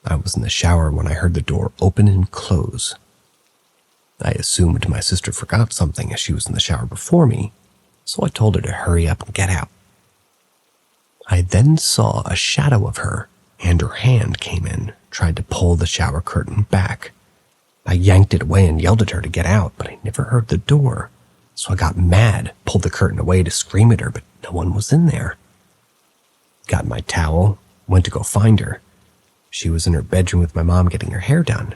I was in the shower when I heard the door open and close. I assumed my sister forgot something as she was in the shower before me, so I told her to hurry up and get out. I then saw a shadow of her, and her hand came in, tried to pull the shower curtain back. I yanked it away and yelled at her to get out, but I never heard the door. So I got mad, pulled the curtain away to scream at her, but no one was in there. Got my towel, went to go find her. She was in her bedroom with my mom getting her hair done.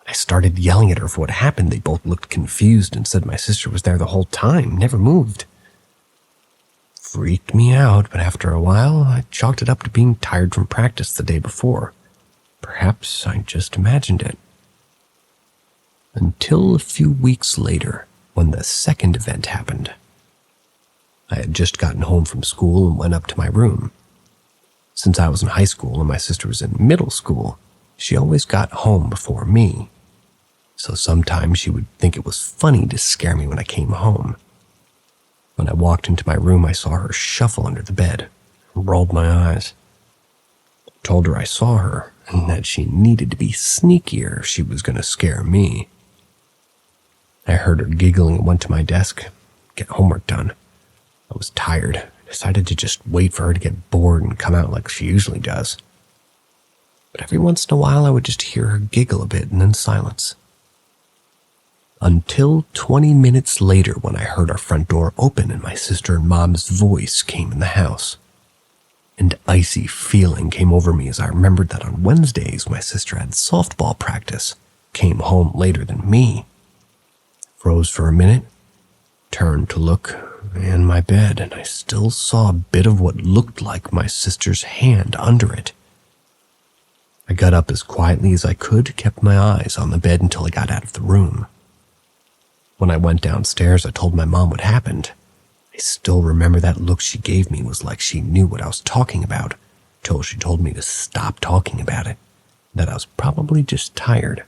I started yelling at her for what happened. They both looked confused and said my sister was there the whole time, never moved. Freaked me out, but after a while, I chalked it up to being tired from practice the day before. Perhaps I just imagined it. Until a few weeks later, when the second event happened. I had just gotten home from school and went up to my room. Since I was in high school and my sister was in middle school, she always got home before me. So sometimes she would think it was funny to scare me when I came home. When I walked into my room, I saw her shuffle under the bed and rolled my eyes. I told her I saw her and that she needed to be sneakier if she was going to scare me. I heard her giggling and went to my desk, get homework done. I was tired. I decided to just wait for her to get bored and come out like she usually does. But every once in a while, I would just hear her giggle a bit and then silence. Until 20 minutes later when I heard our front door open and my sister and mom's voice came in the house. An icy feeling came over me as I remembered that on Wednesdays my sister had softball practice, came home later than me. Froze for a minute, turned to look in my bed, and I still saw a bit of what looked like my sister's hand under it. I got up as quietly as I could, kept my eyes on the bed until I got out of the room. When I went downstairs, I told my mom what happened. I still remember that look she gave me was like she knew what I was talking about, till she told me to stop talking about it, that I was probably just tired.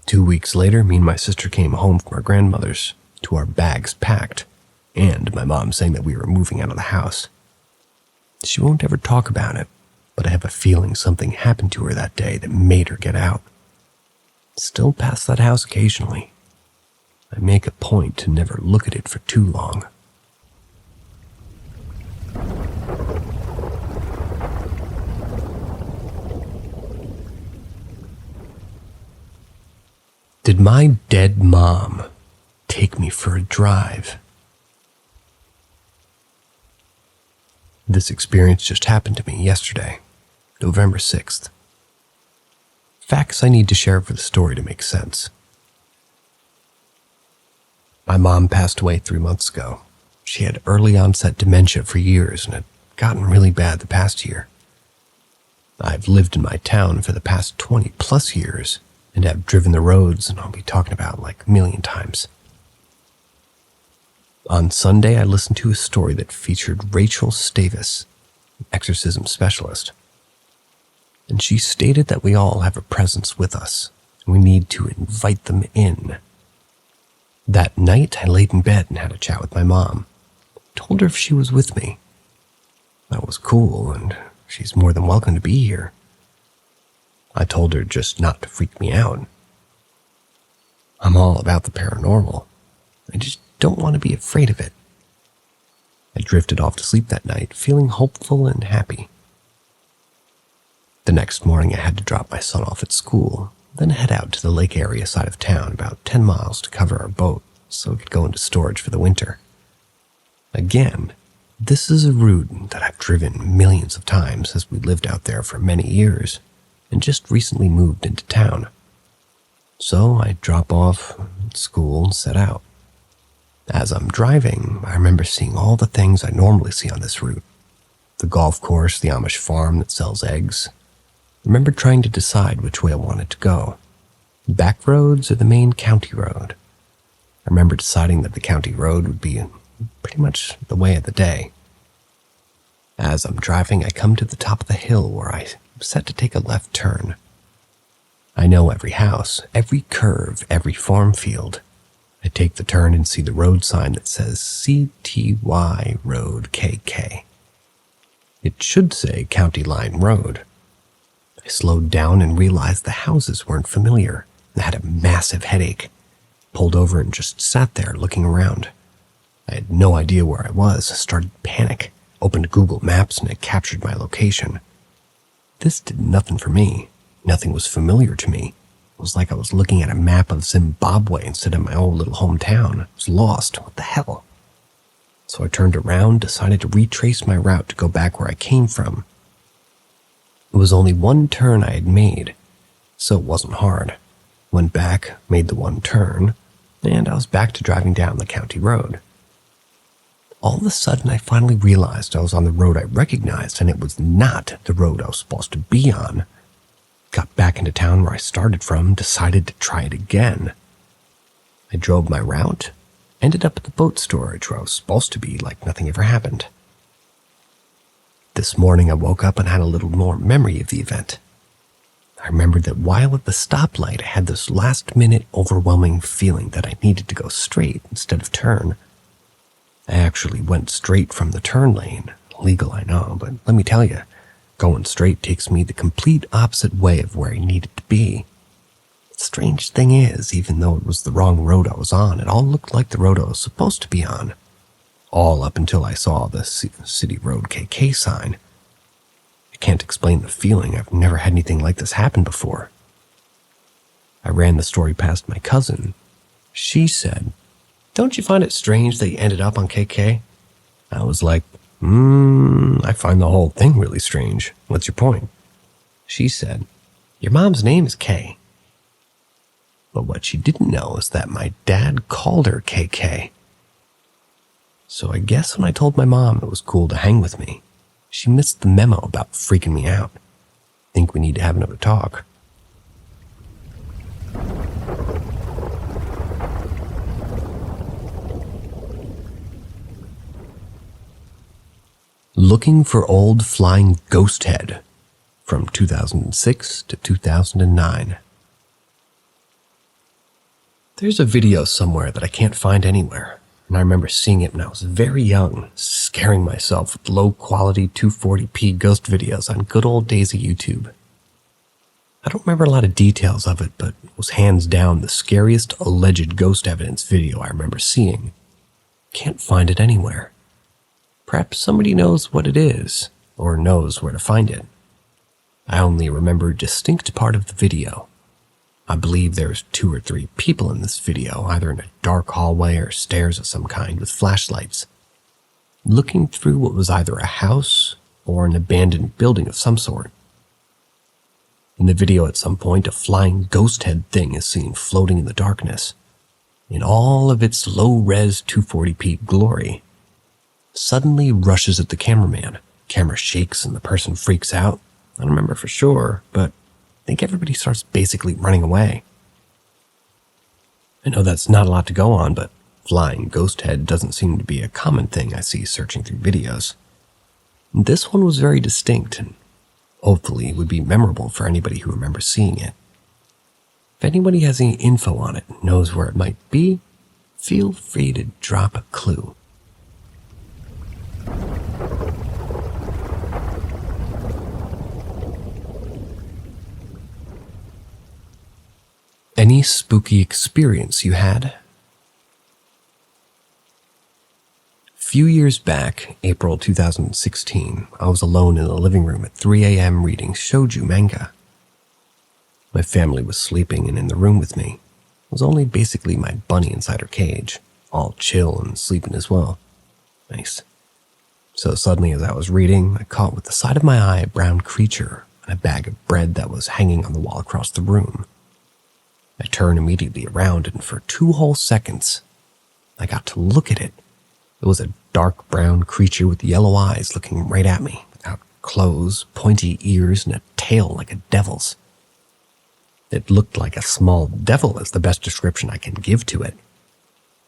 2 weeks later, me and my sister came home from our grandmother's, to our bags packed, and my mom saying that we were moving out of the house. She won't ever talk about it, but I have a feeling something happened to her that day that made her get out. Still pass that house occasionally. I make a point to never look at it for too long. Did my dead mom take me for a drive? This experience just happened to me yesterday, November 6th. Facts I need to share for the story to make sense. My mom passed away 3 months ago. She had early onset dementia for years and had gotten really bad the past year. I've lived in my town for the past 20 plus years and have driven the roads, and I'll be talking about like a million times. On Sunday, I listened to a story that featured Rachel Stavis, an exorcism specialist. And she stated that we all have a presence with us, and we need to invite them in. That night, I laid in bed and had a chat with my mom. Told her if she was with me. That was cool, and she's more than welcome to be here. I told her just not to freak me out. I'm all about the paranormal. I just don't want to be afraid of it. I drifted off to sleep that night, feeling hopeful and happy. The next morning, I had to drop my son off at school, then head out to the lake area side of town about 10 miles to cover our boat so it could go into storage for the winter. Again, this is a route that I've driven millions of times as we lived out there for many years and just recently moved into town. So I drop off at school and set out. As I'm driving, I remember seeing all the things I normally see on this route. The golf course, the Amish farm that sells eggs. I remember trying to decide which way I wanted to go. Back roads or the main county road. I remember deciding that the county road would be pretty much the way of the day. As I'm driving, I come to the top of the hill where I'm set to take a left turn. I know every house, every curve, every farm field. I take the turn and see the road sign that says CTY Road KK. It should say County Line Road. I slowed down and realized the houses weren't familiar and I had a massive headache. Pulled over and just sat there looking around. I had no idea where I was. I started to panic, opened Google Maps, and it captured my location. This did nothing for me. Nothing was familiar to me. It was like I was looking at a map of Zimbabwe instead of my old little hometown. I was lost. What the hell? So I turned around, decided to retrace my route to go back where I came from. It was only one turn I had made, so it wasn't hard. Went back, made the one turn, and I was back to driving down the county road. All of a sudden, I finally realized I was on the road I recognized, and it was not the road I was supposed to be on. Got back into town where I started from, decided to try it again. I drove my route, ended up at the boat storage where I was supposed to be like nothing ever happened. This morning I woke up and had a little more memory of the event. I remembered that while at the stoplight I had this last-minute overwhelming feeling that I needed to go straight instead of turn. I actually went straight from the turn lane. Legal, I know, but let me tell you, going straight takes me the complete opposite way of where I needed to be. The strange thing is, even though it was the wrong road I was on, it all looked like the road I was supposed to be on. All up until I saw the City Road KK sign. I can't explain the feeling. I've never had anything like this happen before. I ran the story past my cousin. She said, "Don't you find it strange that you ended up on KK?" I was like, I find the whole thing really strange. What's your point? She said, "Your mom's name is Kay." But what she didn't know is that my dad called her KK. So I guess when I told my mom it was cool to hang with me, she missed the memo about freaking me out. Think we need to have another talk. Looking for Old Flying Ghost Head from 2006 to 2009. There's a video somewhere that I can't find anywhere, and I remember seeing it when I was very young, scaring myself with low-quality 240p ghost videos on good old days of YouTube. I don't remember a lot of details of it, but it was hands down the scariest alleged ghost evidence video I remember seeing. Can't find it anywhere. Perhaps somebody knows what it is, or knows where to find it. I only remember a distinct part of the video. I believe there's 2 or 3 people in this video, either in a dark hallway or stairs of some kind with flashlights, looking through what was either a house or an abandoned building of some sort. In the video at some point, a flying ghost head thing is seen floating in the darkness, in all of its low-res 240p glory. Suddenly rushes at the cameraman. Camera shakes and the person freaks out. I don't remember for sure, but I think everybody starts basically running away. I know that's not a lot to go on, but flying ghost head doesn't seem to be a common thing I see searching through videos. This one was very distinct and hopefully would be memorable for anybody who remembers seeing it. If anybody has any info on it and knows where it might be, feel free to drop a clue. Any spooky experience you had? A few years back, April 2016, I was alone in the living room at 3 a.m. reading shoujo manga. My family was sleeping, and in the room with me was only basically my bunny inside her cage, all chill and sleeping as well. Nice. So suddenly, as I was reading, I caught with the side of my eye a brown creature and a bag of bread that was hanging on the wall across the room. I turned immediately around, and for 2 whole seconds, I got to look at it. It was a dark brown creature with yellow eyes looking right at me, without clothes, pointy ears, and a tail like a devil's. It looked like a small devil is the best description I can give to it.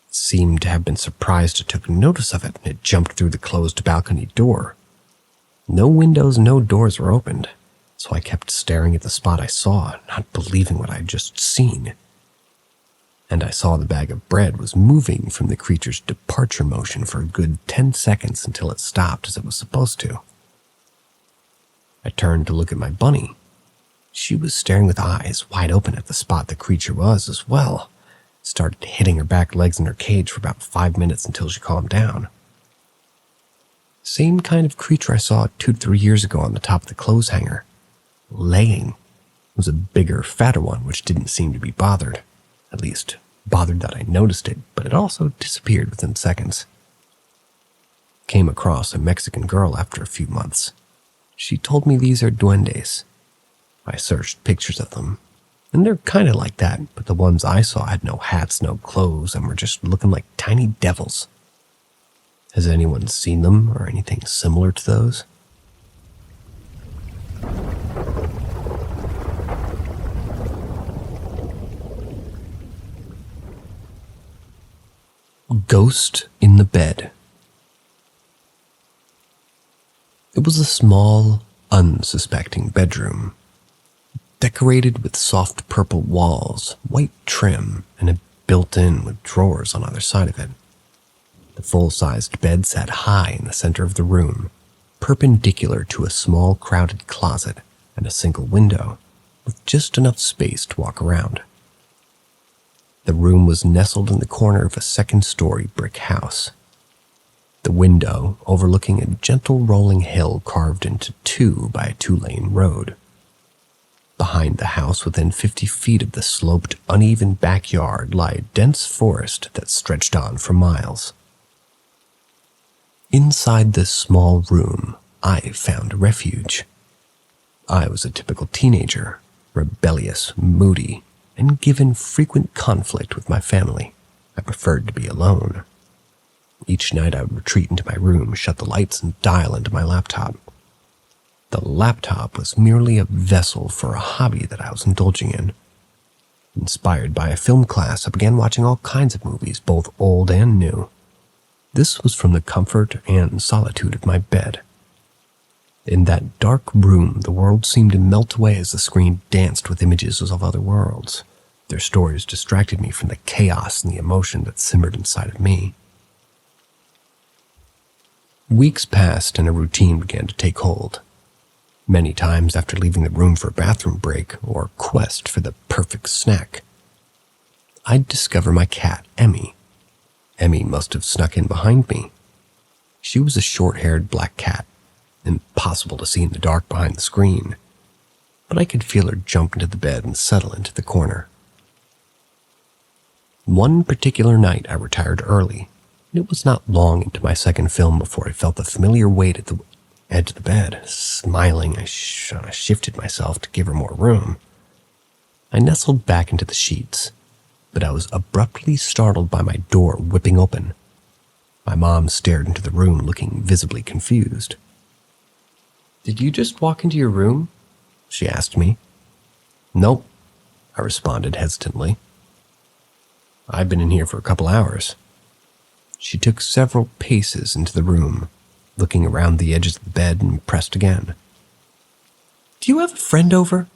It seemed to have been surprised I took notice of it, and it jumped through the closed balcony door. No windows, no doors were opened, so I kept staring at the spot I saw, not believing what I had just seen. And I saw the bag of bread was moving from the creature's departure motion for a good 10 seconds until it stopped as it was supposed to. I turned to look at my bunny. She was staring with eyes wide open at the spot the creature was as well. Started hitting her back legs in her cage for about 5 minutes until she calmed down. Same kind of creature I saw 2 to 3 years ago on the top of the clothes hanger. Laying. It was a bigger, fatter one which didn't seem to be bothered. At least, bothered that I noticed it, but it also disappeared within seconds. Came across a Mexican girl after a few months. She told me these are duendes. I searched pictures of them, and they're kind of like that, but the ones I saw had no hats, no clothes, and were just looking like tiny devils. Has anyone seen them or anything similar to those? Ghost in the Bed. It was a small, unsuspecting bedroom, decorated with soft purple walls, white trim, and a built-in with drawers on either side of it. The full-sized bed sat high in the center of the room, perpendicular to a small crowded closet and a single window, with just enough space to walk around. The room was nestled in the corner of a second-story brick house. The window overlooking a gentle rolling hill carved into 2 by a 2-lane road. Behind the house, within 50 feet of the sloped, uneven backyard, lay a dense forest that stretched on for miles. Inside this small room, I found refuge. I was a typical teenager, rebellious, moody, and given frequent conflict with my family. I preferred to be alone. Each night I would retreat into my room, shut the lights, and dial into my laptop. The laptop was merely a vessel for a hobby that I was indulging in. Inspired by a film class, I began watching all kinds of movies, both old and new. This was from the comfort and solitude of my bed. In that dark room, the world seemed to melt away as the screen danced with images of other worlds. Their stories distracted me from the chaos and the emotion that simmered inside of me. Weeks passed and a routine began to take hold. Many times after leaving the room for a bathroom break or quest for the perfect snack, I'd discover my cat, Emmy. Emmy must have snuck in behind me. She was a short-haired black cat, impossible to see in the dark behind the screen, but I could feel her jump into the bed and settle into the corner. One particular night I retired early, and it was not long into my second film before I felt the familiar weight at the edge of the bed. Smiling, I shifted myself to give her more room. I nestled back into the sheets, but I was abruptly startled by my door whipping open. My mom stared into the room, looking visibly confused. "Did you just walk into your room?" she asked me. "Nope," I responded hesitantly. "I've been in here for a couple hours." She took several paces into the room, looking around the edges of the bed, and pressed again. "Do you have a friend over?"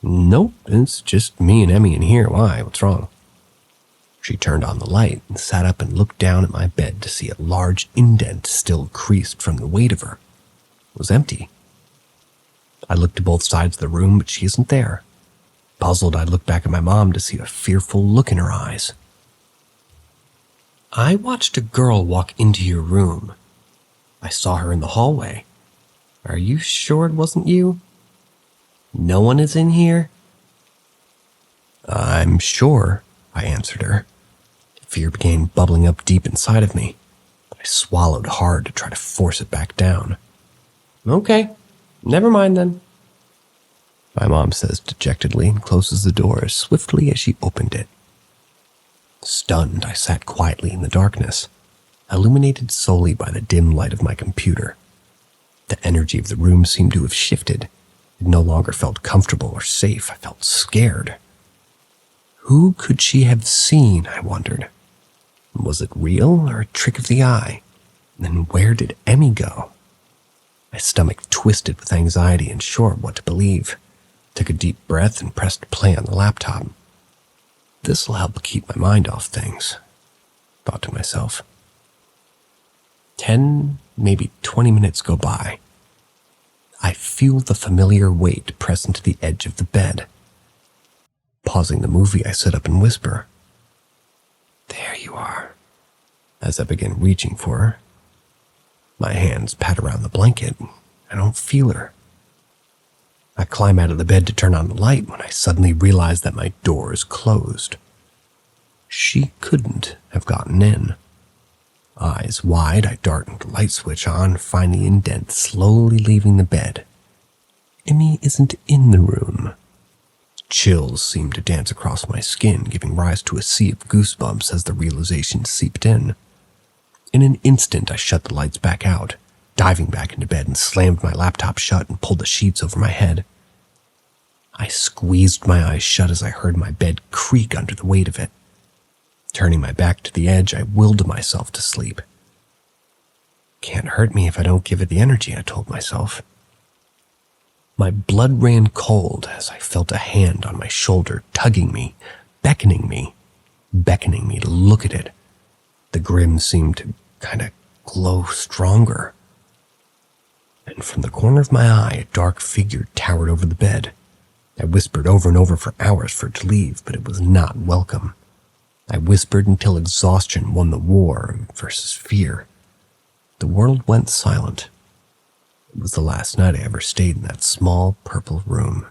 "Nope, it's just me and Emmy in here. Why? What's wrong?" She turned on the light and sat up and looked down at my bed to see a large indent still creased from the weight of her. It was empty. I looked to both sides of the room, but she isn't there. Puzzled, I looked back at my mom to see a fearful look in her eyes. "I watched a girl walk into your room. I saw her in the hallway. Are you sure it wasn't you?" "No one is in here?" I'm sure, I answered her. Fear began bubbling up deep inside of me, but I swallowed hard to try to force it back down. Okay, never mind then, my mom says dejectedly and closes the door as swiftly as she opened it. Stunned, I sat quietly in the darkness, illuminated solely by the dim light of my computer. The energy of the room seemed to have shifted. It no longer felt comfortable or safe. I felt scared. Who could she have seen, I wondered? Was it real or a trick of the eye? Then where did Emmy go? My stomach twisted with anxiety and sure what to believe. Took a deep breath and pressed play on the laptop. This'll help keep my mind off things, thought to myself. 10, maybe 20 minutes go by. I feel the familiar weight press into the edge of the bed. Pausing the movie, I sit up and whisper, "There you are," as I begin reaching for her. My hands pat around the blanket. I don't feel her. I climb out of the bed to turn on the light when I suddenly realize that my door is closed. She couldn't have gotten in. Eyes wide, I darted the light switch on, find the indent slowly leaving the bed. Emmy isn't in the room. Chills seemed to dance across my skin, giving rise to a sea of goosebumps as the realization seeped in. In an instant, I shut the lights back out, diving back into bed and slammed my laptop shut and pulled the sheets over my head. I squeezed my eyes shut as I heard my bed creak under the weight of it. Turning my back to the edge, I willed myself to sleep. Can't hurt me if I don't give it the energy, I told myself. My blood ran cold as I felt a hand on my shoulder tugging me, beckoning me to look at it. The grim seemed to kind of glow stronger. And from the corner of my eye, a dark figure towered over the bed. I whispered over and over for hours for it to leave, but it was not welcome. I whispered until exhaustion won the war versus fear. The world went silent. It was the last night I ever stayed in that small purple room.